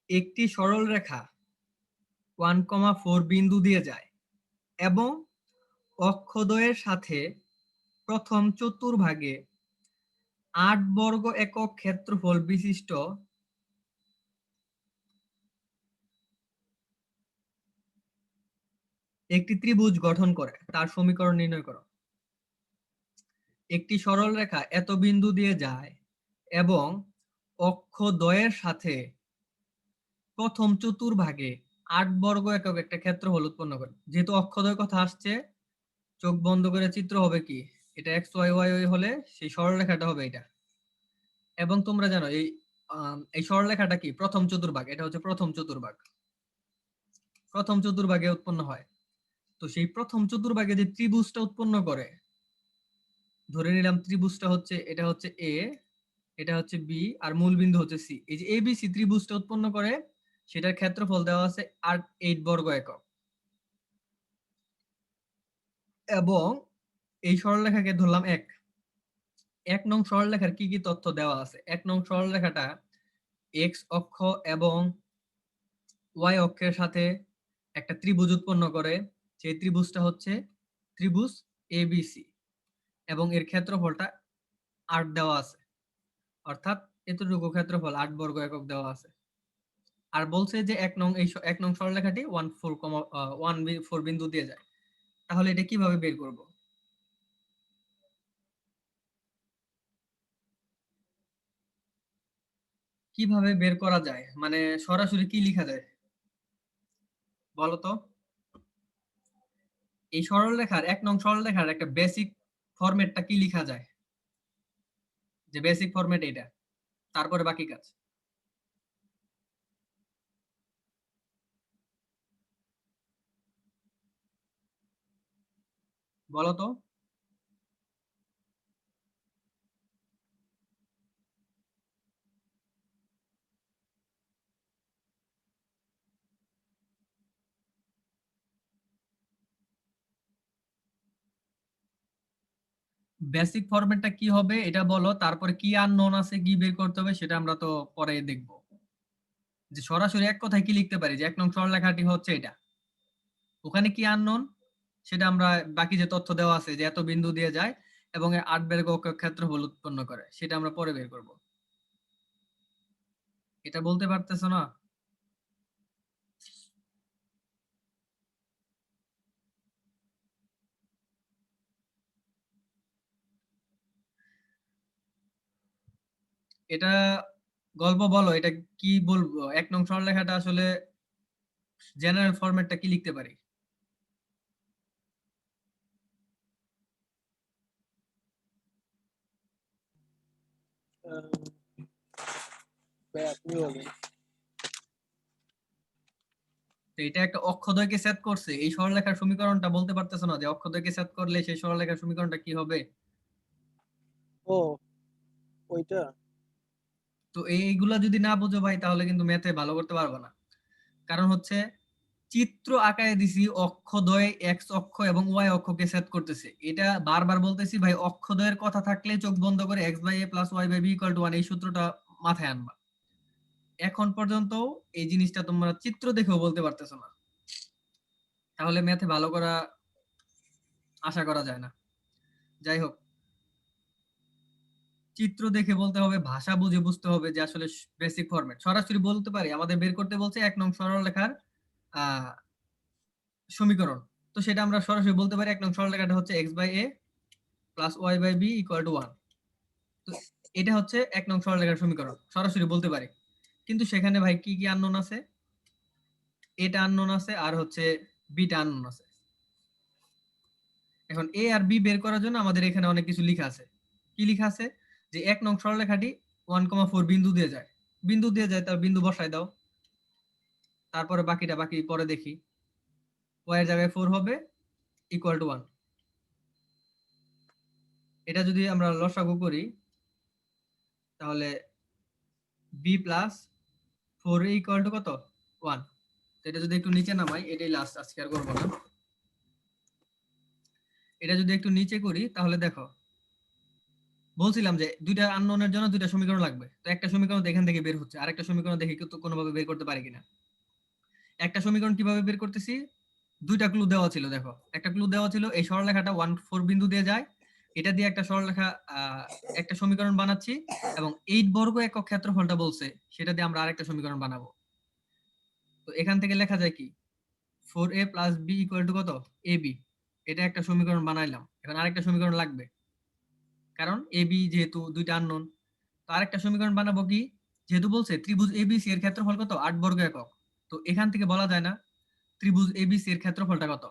একটি সরল রেখা 1,4 বিন্দু দিয়ে যায় এবং অক্ষদ্বয়ের সাথে প্রথম চতুর্ভাগে 8 বর্গ একক ক্ষেত্রফল বিশিষ্ট একটি ত্রিভুজ গঠন করে, তার সমীকরণ নির্ণয় করো। একটি সরল রেখা এত বিন্দু দিয়ে যায় এবং অক্ষদ্বয়ের সাথে প্রথম চতুর্ভাগে 8 বর্গ একক একটা ক্ষেত্রফল উৎপন্ন করে। যেহেতু অক্ষদ্বয় কথা আসছে, চোখ বন্ধ করে চিত্র হবে কি, এটা এক্স ওয়াই ওয়াই হলে সেই সরল রেখাটা হবে এটা। এবং তোমরা জানো এই এই সরলরেখাটা কি প্রথম চতুর্ভাগ, এটা হচ্ছে প্রথম চতুর্ভাগ, প্রথম চতুর্ভাগে উৎপন্ন হয়। তো সেই প্রথম চতুর্ভাগে যে ত্রিভুজটা উৎপন্ন করে, ধরে নিলাম ত্রিভুজটা হচ্ছে, এটা হচ্ছে এ, এটা হচ্ছে বি, আর মূল বিন্দু হচ্ছে সি। এই যে এবিসি ত্রিভুজটা উৎপন্ন করে, সেটার ক্ষেত্রফল দেওয়া আছে 8 বর্গ একক। এবং এই সরলরেখাকে ধরলাম এক নং সরলরেখার কি কি তথ্য দেওয়া আছে। এক নং সরলরেখাটা এক্স অক্ষ এবং ওয়াই অক্ষের সাথে একটা ত্রিভুজ উৎপন্ন করে। সেই ত্রিভুজটা হচ্ছে ত্রিভুজ এবিসি, এবং এর ক্ষেত্রফলটা 8 দেওয়া আছে, অর্থাৎ এতটুকু ক্ষেত্রফল 8 বর্গ একক দেওয়া আছে। আর বলছে যে এক নং সরলরেখাটি 1 4 বিন্দু দিয়ে যায়। তাহলে এটা কিভাবে বের করব? কিভাবে বের করা যায়, মানে সরাসরি কি লেখা যায় বলো তো? এই সরলরেখার এক নং সরলরেখার একটা বেসিক ফরম্যাটটা কি লেখা যায়? যে বেসিক ফরম্যাট এটা, তারপরে বাকি কাজ। বলো তো। বেসিক ফরম্যাটটা কি হবে এটা বলো, তারপরে কি আননোন আছে কি বের করতে হবে সেটা আমরা তো পরে দেখবো। যে সরাসরি এক কথায় কি লিখতে পারি যে এক নং সরলরেখাটি হচ্ছে এটা, ওখানে কি আননোন সেটা আমরা, বাকি যে তথ্য দেওয়া আছে যে এত বিন্দু দিয়ে যায় এবং 8 বর্গ একক ক্ষেত্রফল উৎপন্ন করে, সেটা আমরা পরে বের করব। এটা বলতে পারতেছো না? এটা গল্প বলো, এটা কি বলবো, এক নং সরলরেখাটা আসলে জেনারেল ফরম্যাটটা কি লিখতে পারি? ভাই আপনি বলেন। তো এটা একটা অক্ষদ্বয়কে সেট করছে, এই সরলরেখার সমীকরণটা বলতে পারতেছো না যে অক্ষদ্বয়কে সেট করলে সেই সরলরেখার সমীকরণটা কি হবে? ও ওইটা। তো এইগুলা যদি না বুঝো ভাই তাহলে কিন্তু ম্যাথে ভালো করতে পারবে না। কারণ হচ্ছে চিত্র আকারে দিছি অক্ষদ্বয় এক্স অক্ষ এবং ওয়াই অক্ষকে সেট করতেছে, এটা বারবার বলতেছি ভাই, অক্ষদ্বয়ের কথা থাকলে চোখ বন্ধ করে x by a plus y by b equal to one এই সূত্রটা মাথায় আনবা। এখন পর্যন্ত এই জিনিসটা তোমরা চিত্র দেখেও বলতে পারতেছো না, তাহলে ম্যাথে ভালো করা আশা করা যায় না। যাই হোক, চিত্র দেখে বলতে হবে, ভাষা বুঝে বুঝতে হবে যে আসলে বেসিক ফরম্যাট। সরাসরি বলতে পারি আমাদের বের করতে বলছে এক নং সরলরেখার আহ সমীকরণ, তো সেটা আমরা সরাসরি বলতে পারি এক নং সরলরেখাটা হচ্ছে x by a plus y by b equal to one. তো এটা হচ্ছে এক নং সরলরেখার সমীকরণ, সরাসরি বলতে পারি। কিন্তু সেখানে ভাই কি কি আননোন আছে, এটা আননোন আছে আর হচ্ছে বিটা আননোন আছে। এখন এ আর বি বের করার জন্য আমাদের এখানে অনেক কিছু লেখা আছে। কি লেখা আছে? যে এক নং সরলরেখাটি 1,4 বিন্দু দিয়ে যায়, বিন্দু দিয়ে যায় তার বিন্দু বসায় দাও, তারপরে বাকি পরে দেখি। y এর জায়গায় 4 হবে ইকুয়াল টু 1। এটা যদি আমরা লসাগু করি তাহলে b প্লাস 4 ইকুয়াল টু কত? 1। এটা যদি একটু নিচে নামাই, এটাই লাস্ট, আজকে আর করবো না। এটা যদি একটু নিচে করি তাহলে দেখো, বলছিলাম যে দুইটা আননোনের জন্য দুইটা সমীকরণ লাগবে, তো একটা সমীকরণ তো এখান থেকে বের হচ্ছে, আরেকটা সমীকরণ দেখি কিন্তু কোনোভাবে বের করতে পারি কিনা। একটা সমীকরণ কিভাবে বের করতেছি, দুইটা ক্লু দেওয়া ছিল, দেখো একটা ক্লু দেওয়া ছিল এই সরলরেখাটা 1 4 বিন্দু দিয়ে যায়, এটা দিয়ে একটা সরলরেখা একটা সমীকরণ বানাচ্ছি, এবং 8 বর্গ একক ক্ষেত্রফলটা বলছে, সেটা দিয়ে আমরা আরেকটা সমীকরণ বানাবো। তো এখান থেকে লেখা যায় কি, 4a plus B equal two কত? A B. এটা একটা সমীকরণ বানাইলাম, এখন আরেকটা সমীকরণ লাগবে, কারণ এ বি যেহেতু দুইটা আননোন। তো আরেকটা সমীকরণ বানাবো কি, যেহেতু বলছে ত্রিভুজ এবিসি এর ক্ষেত্রফল কত? 8 বর্গ একক। তো এখান থেকে বলা যায় না ত্রিভুজ এবিসি এর ক্ষেত্রফলটা কত?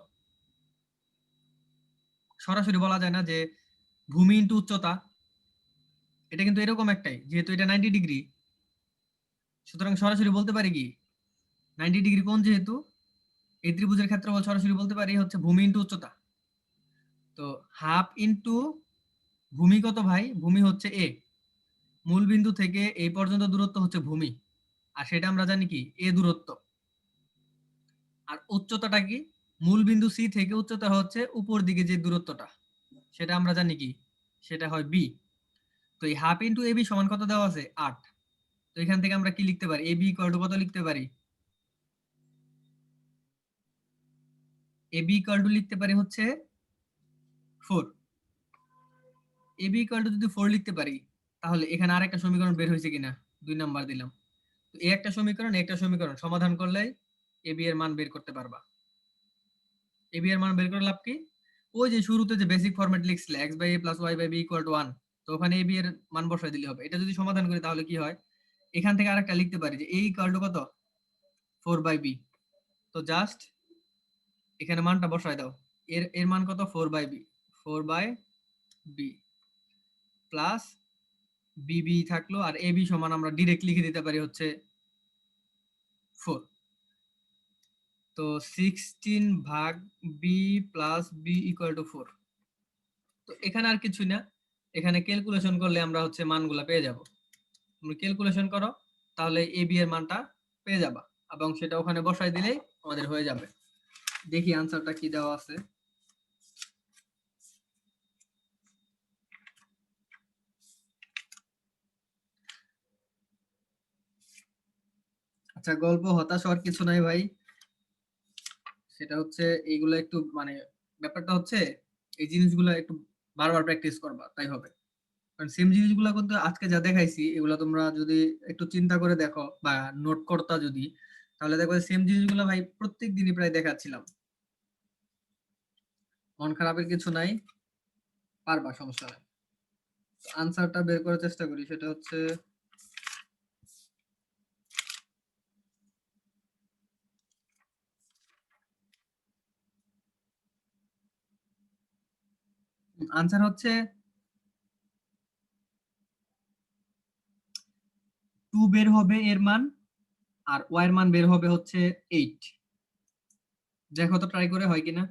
সরাসরি বলা যায় না যে ভূমি ইনটু উচ্চতা, এটা কিন্তু এরকম একটাই, যেহেতু এটা 90 ডিগ্রি, সুতরাং সরাসরি বলতে পারি কি 90 ডিগ্রি কোণ যেহেতু এই ত্রিভুজের ক্ষেত্রফল সরাসরি বলতে পারি হচ্ছে ভূমি ইনটু উচ্চতা। তো হাফ ইনটু ভূমি কত ভাই? ভূমি হচ্ছে এ, মূল বিন্দু থেকে এই পর্যন্ত দূরত্ব হচ্ছে ভূমি, আর সেটা আমরা জানি কি এ দূরত্ব। আর উচ্চতাটা কি? মূল বিন্দু সি থেকে উচ্চতা হচ্ছে উপর দিকে যে দূরত্বটা, সেটা আমরা জানি কি সেটা হয় বি। তো এই হাফ ইনটু এবি সমান কত দেওয়া আছে? 8। তো এখান থেকে আমরা কি লিখতে পারি? এবি ইকুয়াল টু কত লিখতে পারি? এবি ইকুয়াল টু লিখতে পারি হচ্ছে 4। এবি ইকুয়াল টু যদি 4 লিখতে পারি, তাহলে এখানে আরেকটা সমীকরণ বের হয়েছে কিনা 2 নাম্বার দিলাম। তো এই একটা সমীকরণ, একটা সমীকরণ সমাধান করলেই এবি এর মান বের করতে পারবা। এবি এর মান বের করে লাভ কি? ওই যে শুরুতে যে বেসিক ফরম্যাট লিখছিলে x by a plus y by b equal to 1, তো ওখানে এবি এর মান বসাই দিলে হবে। এটা যদি সমাধান করি তাহলে কি হয়? এখান থেকে আরেকটা লিখতে পারি যে a ইকুয়াল টু কত? 4 বাই b। তো জাস্ট এখানে মানটা বসাই দাও। এর এর মান কত? 4 by b, 4 by b plus bb থাকলো, আর ab সমান আমরা ডাইরেক্ট লিখে দিতে পারি হচ্ছে 4। তো 16 ভাগ b plus b equal two 4। তো এখানে আর কিছু না, এখানে ক্যালকুলেশন করলে আমরা হচ্ছে মানগুলা পেয়ে যাব। তুমি ক্যালকুলেশন করো, তাহলে ab এর মানটা পেয়ে যাবা, এবং সেটা ওখানে বসাই দিলেই আমাদের হয়ে যাবে। দেখি আনসারটা কি দেওয়া আছে। আচ্ছা, গল্প হতাশ হওয়ার কিছু নাই ভাই। সেটা হচ্ছে এইগুলো একটু মানে ব্যাপারটা হচ্ছে এই জিনিসগুলো একটু বারবার প্র্যাকটিস করবা, তাই হবে। কারণ সেম জিনিসগুলো কিন্তু আজকে যা দেখাইছি এগুলো তোমরা যদি একটু চিন্তা করে দেখো বা নোট করতা যদি, তাহলে দেখবে সেম জিনিসগুলো ভাই প্রত্যেক দিনই প্রায় দেখাচ্ছিলাম। মন খারাপের কিছু নাই, পারবা, সমস্যা নাই। আনসারটা বের করার চেষ্টা করি। সেটা হচ্ছে আনসার হচ্ছে 2 বের হবে এর মান, আর y এর মান বের হবে হচ্ছে 8। দেখো তো ট্রাই করে হয় কিনা।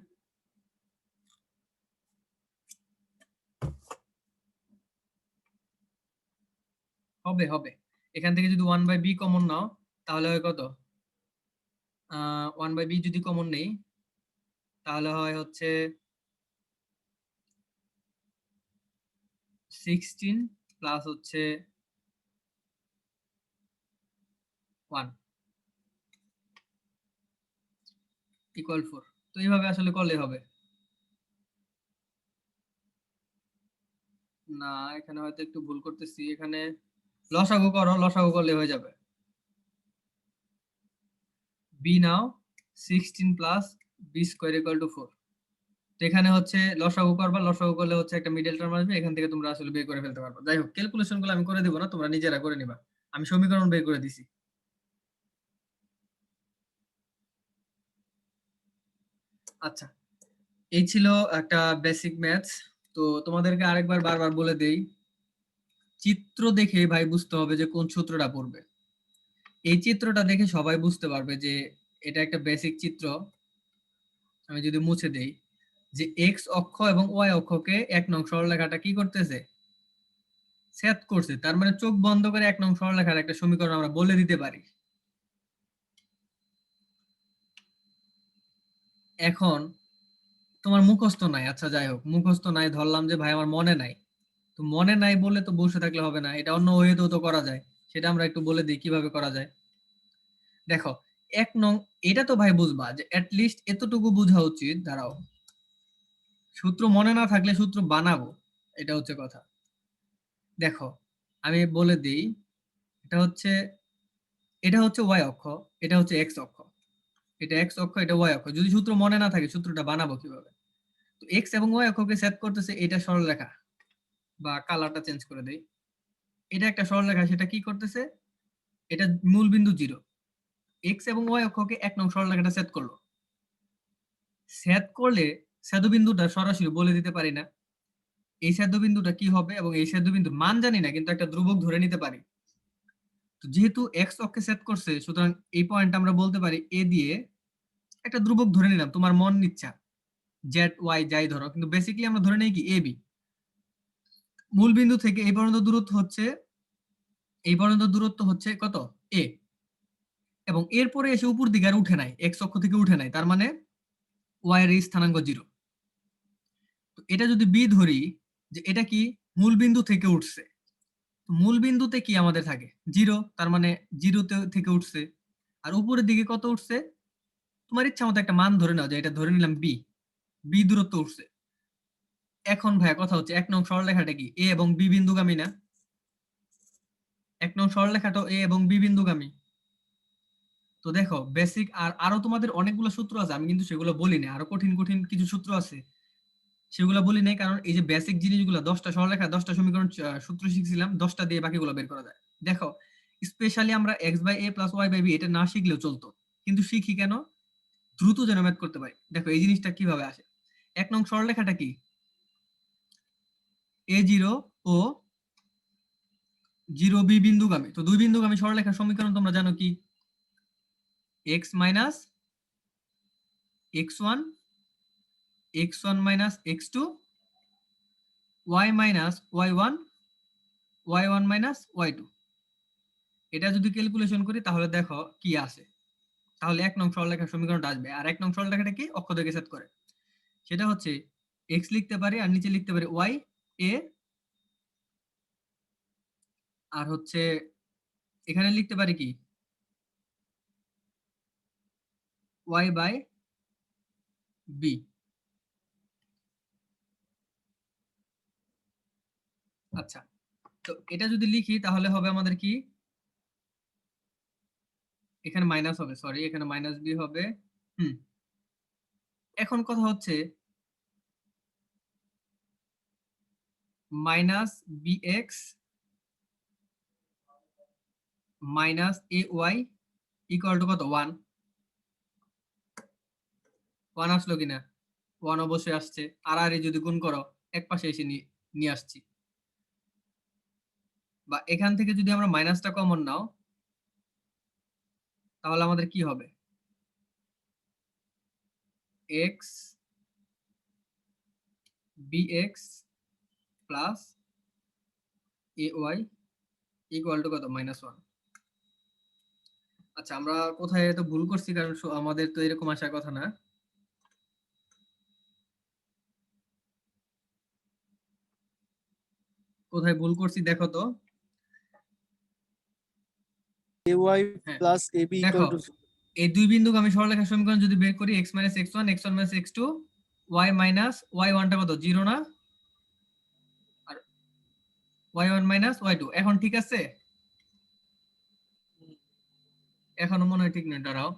হবে হবে। এখান থেকে যদি 1 বাই b কমন নাও তাহলে হয় কত? 1 বাই b যদি কমন নেই তাহলে হয় হচ্ছে 16 প্লাস হচ্ছে 1 ইকুয়াল 4। তো এইভাবে আসলে করলে হবে না। এখানে হয়তো একটু ভুল করতেছি। এখানে লসাগু করো, লসাগু করলে হয়ে যাবে। b now 16 plus b square equal to 4। তো এখানে হচ্ছে লসাগু করবা, লসাগু করলে হচ্ছে একটা মিডল টার্ম আসবে, এখান থেকে তোমরা আসলে বের করে ফেলতে পারবে। যাই হোক, ক্যালকুলেশন গুলো আমি করে দিব না, তোমরা নিজেরা করে নিবা। আমি সমীকরণ বের করে দিছি। আচ্ছা, এই ছিল একটা বেসিক ম্যাথস। তো তোমাদেরকে আরেকবার বারবার বলে দেই, চিত্র দেখে ভাই বুঝতে হবে যে কোন সূত্রটা পড়বে। এই চিত্রটা দেখে সবাই বুঝতে পারবে যে এটা একটা বেসিক চিত্র। আমি যদি মুছে দেই যে এক্স অক্ষ এবং ওয়াই অক্ষকে 1 নং সরলরেখাটা কি করতেছে? ছেদ করছে। তার মানে চোখ বন্ধ করে 1 নং সরলরেখার একটা সমীকরণ আমরা বলে দিতে পারি। এখন তোমার মুখস্থ নাই, আচ্ছা যাই হোক, মুখস্থ নাই ধরলাম যে ভাই আমার মনে নাই। তো মনে নাই বলে তো বসে থাকলে হবে না, এটা অন্য ওয়েতেও তো করা যায়। সেটা আমরা একটু বলে দিই কিভাবে করা যায়। দেখো, 1 নং, এটা তো ভাই বুঝবা যে লিস্ট এতটুকু বোঝা উচিত। দাঁড়াও, সূত্র মনে না থাকলে সূত্র বানাবো, এটা হচ্ছে কথা। দেখো, আমি বলে দিই, এটা হচ্ছে এটা হচ্ছে ওয়াই অক্ষ, এটা হচ্ছে এক্স অক্ষ। এটা এক্স অক্ষ, এটা ওয়াই অক্ষ। যদি সূত্র মনে না থাকে সূত্রটা বানাবো কিভাবে? তো এক্স এবং ওয়াই অক্ষকে সেট করতেছে এটা সরলরেখা, বা কালারটা চেঞ্জ করে দেই। এটা একটা সরলরেখা, সেটা কি করতেছে? এটা মূল বিন্দু 0। এক্স এবং ওয়াই অক্ষকে 1 নং সরলরেখাটা সেট করলো। সেট করলে ছেদবিন্দুটা সরাসরি বলে দিতে পারি না এই ছেদবিন্দুটা কি হবে, এবং এই ছেদবিন্দুর মান জানি না, কিন্তু একটা ধ্রুবক ধরে নিতে পারি। তো যেহেতু x অক্ষে সেট করছে, সুতরাং এই পয়েন্ট আমরা বলতে পারি a দিয়ে একটা ধ্রুবক ধরে নিলাম, তোমার মন ইচ্ছা z y যাই ধরো, কিন্তু বেসিক্যালি আমরা ধরে নেই কি a b। মূল বিন্দু থেকে এই পর্যন্ত দূরত্ব হচ্ছে কত, a, এবং এরপরে এসে উপর দিকে আর উঠে নাই, x অক্ষ থেকে উঠে নাই, তার মানে y এর এই স্থানাঙ্ক 0। তো এটা যদি b ধরি যে এটা কি মূল বিন্দু থেকে উঠছে, তো মূল বিন্দুতে কি আমাদের থাকে 0, তার মানে 0 থেকে উঠছে, আর উপরের দিকে কত উঠছে, তোমার ইচ্ছা মতো একটা মান ধরে নাও, যে এটা ধরে নিলাম b দূরত্ব উঠছে। এখন ভাইয়া কথা হচ্ছে 1 নং সরলরেখাটা কি a এবং b বিন্দুগামী না? 1 নং সরলরেখাটা a এবং b বিন্দুগামী। তো দেখো বেসিক আরো তোমাদের অনেকগুলো সূত্র আছে, আমি কিন্তু সেগুলো বলি না, আরো কঠিন কঠিন কিছু সূত্র আছে সেগুলো বলি নাই, কারণ এই যে বেসিক জিনিসগুলো 10টা সরলরেখা 10টা সমীকরণ সূত্র শিখছিলাম, 10টা দিয়ে বাকিগুলো বের করা যায়। দেখো স্পেশালি আমরা x/a + y/b এটা না শিখলেও চলতো, কিন্তু শিখি কেন, দ্রুত যেন ম্যাথ করতে পারি। দেখো এই জিনিসটা কিভাবে আসে, 1 নং সরলরেখাটা কি a0 ও 0b বিন্দুগামী। তো দুই বিন্দুগামী সরলরেখার সমীকরণ তোমরা জানো কি, x - x1 x1 - x2 y - y1 y1 - y2। এটা যদি ক্যালকুলেশন করি তাহলে দেখো কি আসে, তাহলে 1 নং সরলরেখার সমীকরণটা আসবে। আর 1 নং সরলরেখাটা কি অক্ষ থেকে সেট করে, সেটা হচ্ছে x লিখতে পারি আর নিচে লিখতে পারি y a, আর হচ্ছে এখানে লিখতে পারি কি y/b। আচ্ছা, তো এটা যদি লিখি তাহলে হবে আমাদের কি, এখানে মাইনাস হবে, সরি এখানে -b হবে। হুম, এখন কথা হচ্ছে -bx - ay ইকুয়াল টু কত 1। 1 আসলো কিনা, 1 অবশ্যই আসছে। আর আর যদি গুণ করো এক পাশে এসে নিয়ে আসছি, বা এখান থেকে যদি আমরা মাইনাসটা কমন নাও তাহলে আমাদের কি হবে, x bx plus ay equal to কত -1। আচ্ছা, আমরা কোথায় এত ভুল করছি, কারণ আমাদের তো এরকম আসার কথা না। কোথায় ভুল করছি দেখো তো। ay হ্যাঁ plus ab দেখো, equal to এই দুই বিন্দুগামী সরলরেখার সমীকরণ যদি বের করি, x - x1 x1 - x2 y - y1 টা কত 0 না, আর y1 - y2। এখন ঠিক আছে, এখনো মনে হয় ঠিক নয়, দাঁড়াও।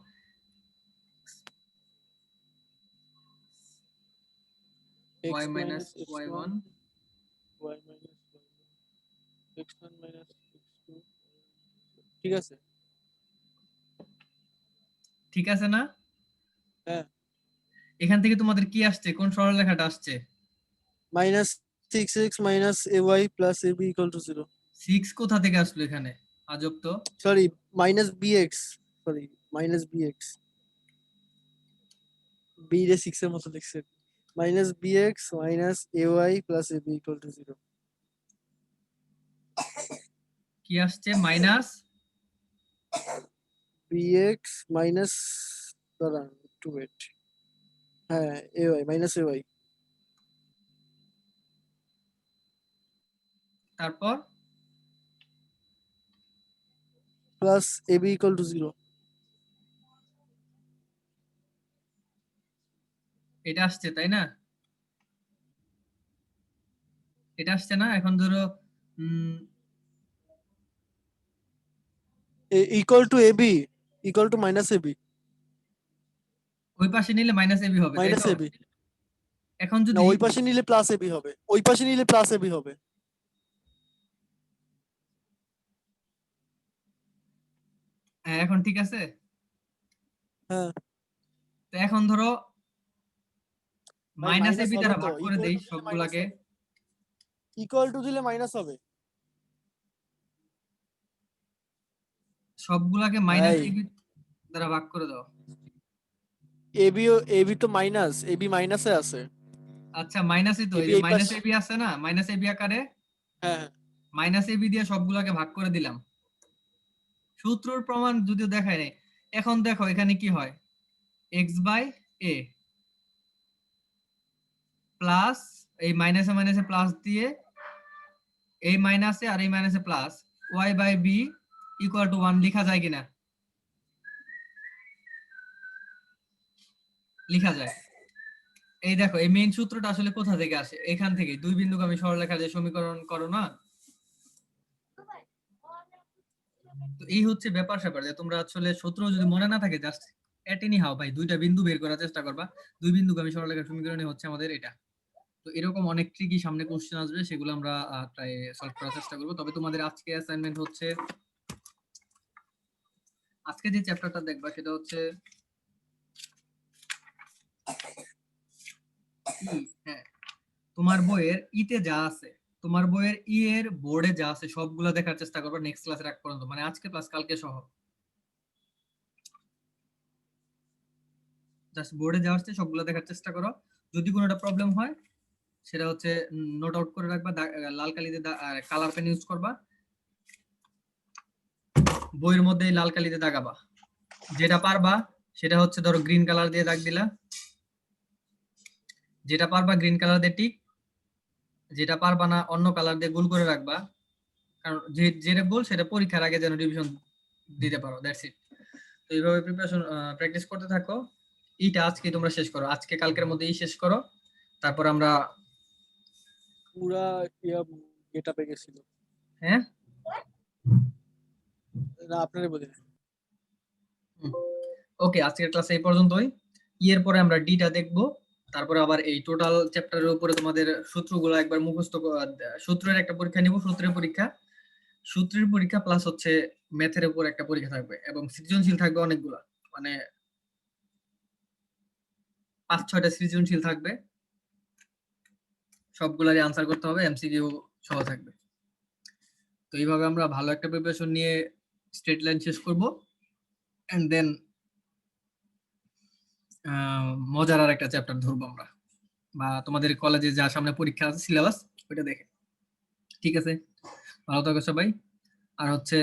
y x minus - x1 y1 y minus y1 x1 minus x2 ঠিক আছে। ঠিক আছে না? হ্যাঁ, এখান থেকে তোমাদের কি আসছে, কোন সরলরেখাটা আসছে? minus 6x minus ay plus ab equal to 0 6 কোথা থেকে আসলো এখানে, আজব তো। sorry minus bx sorry minus bx b রে 6 এর মতো দেখছে minus bx minus ay plus ab equal to 0 কি আসছে মাইনাস, bx minus দাঁড়ান একটু ওয়েট হ্যাঁ ay minus ay তারপর plus ab equal to 0 এটা আসছে তাই না, এটা আসছে না। এখন ধরো equal to ab equal to minus ab ওই পাশে নিলে -ab হবে তাই minus তো। ab এখন না যদি ওই পাশে নিলে প্লাস ab হবে ওই পাশে নিলে প্লাস ab হবে হ্যাঁ, এখন ঠিক আছে। হ্যাঁ তো এখন ধরো ভাই -ab মাইনাস হবে দ্বারা তো ভাগ করে ইকুয়াল দেই টু দিলে মাইনাস সবগুলাকে। হবে ইকুয়াল টু দিলে মাইনাস হবে সবগুলাকে মাইনাস এই। এবি দ্বারা ভাগ করে দাও। এবি তো মাইনাস, এবি মাইনাসে আছে। আচ্ছা মাইনাসই তো, এই এবি যে এই পাশ। মাইনাস এবি আছে না, মাইনাস এবি আকারে হ্যাঁ মাইনাস এবি দিয়ে সবগুলাকে ভাগ করে দিলাম। সূত্রর প্রমাণ যদিও দেখায় নাই। এখন দেখো এখানে কি হয়, এক্স বাই এ প্লাস এই মাইনাসে মাইনাসে প্লাস দিয়ে এই মাইনাসে আর এই মাইনাসে plus y by b equal to 1 লেখা যায় কিনা? লেখা যায়। এই দেখো এই মেইন সূত্রটা আসলে কোথা থেকে আসে, এখান থেকে দুই বিন্দুগামী সরলরেখার যে সমীকরণ করো না, তো এই হচ্ছে ব্যাপার স্যাপার যে তোমরা আসলে সূত্র যদি মনে না থাকে জাস্ট এট এনি হাও ভাই দুইটা বিন্দু বের করার চেষ্টা করবা। দুই বিন্দুগামী সরলরেখার সমীকরণই হচ্ছে আমাদের এটা। তো এরকম অনেক ট্রিকি সামনে কোশ্চেন আসবে, সেগুলো আমরা ট্রাই সলভ করার চেষ্টা করব। তবে তোমাদের আজকে অ্যাসাইনমেন্ট হচ্ছে, আজকে যে চ্যাপ্টারটা দেখবা সেটা হচ্ছে হ্যাঁ, তোমার বইয়ের ইতে যা আছে, তোমার বইয়ের ই এর বোর্ডে যা আছে সবগুলো দেখার চেষ্টা করবা নেক্সট ক্লাসের আগ পর্যন্ত, মানে আজকে প্লাস কালকে সহ। জাস্ট বোর্ডে যা আসছে সবগুলো দেখার চেষ্টা করো। যদি কোনোটা প্রবলেম হয় সেটা হচ্ছে নোট আউট করে রাখবা, লাল কালিতে কালার পেন ইউজ করবা, বইয়ের মধ্যে লাল কালিতে দাগাবা। যেটা পারবা সেটা হচ্ছে ধরো গ্রিন কালার দিয়ে দাগ দিলা, যেটা পারবা গ্রিন কালার দিয়ে টিক, যেটা পারবা না অন্য কালার দিয়ে গোল করে রাখবা, কারণ যেটা গোল সেটা পরীক্ষার আগে যেন রিভিশন দিতে পারো, দ্যাটস ইট। তো এইভাবে প্রিপারেশন প্র্যাকটিস করতে থাকো। এইটা আজকে তোমরা শেষ করো, আজকে কালকের মধ্যেই শেষ করো, তারপর আমরা পুরা ইয়া গেটআপে গেছিল। হ্যাঁ না আপনারই বলি। ওকে, আজকের ক্লাস এই পর্যন্তই। এর পরে আমরা ডিটা দেখবো, তারপরে আবার এই টোটাল চ্যাপ্টারের উপরে তোমাদের সূত্রগুলো একবার মুখস্থ সূত্রের একটা পরীক্ষা নিব, সূত্রের পরীক্ষা প্লাস হচ্ছে ম্যাথের উপর একটা পরীক্ষা থাকবে, এবং সৃজনশীল থাকবে অনেকগুলা, মানে 5-6টা সৃজনশীল থাকবে, সবগুলারই আনসার করতে হবে, এমসিকিউ সহ থাকবে। তো এইভাবে আমরা ভালো একটা প্রিপারেশন নিয়ে স্ট্রেট লাইন শেষ করব, এন্ড দেন মজার আর একটা চ্যাপ্টার ধরবো আমরা, বা তোমাদের কলেজে যা সামনে পরীক্ষা আছে সিলেবাস ওইটা দেখে। ঠিক আছে, ভালো থাকো সবাই। আর হচ্ছে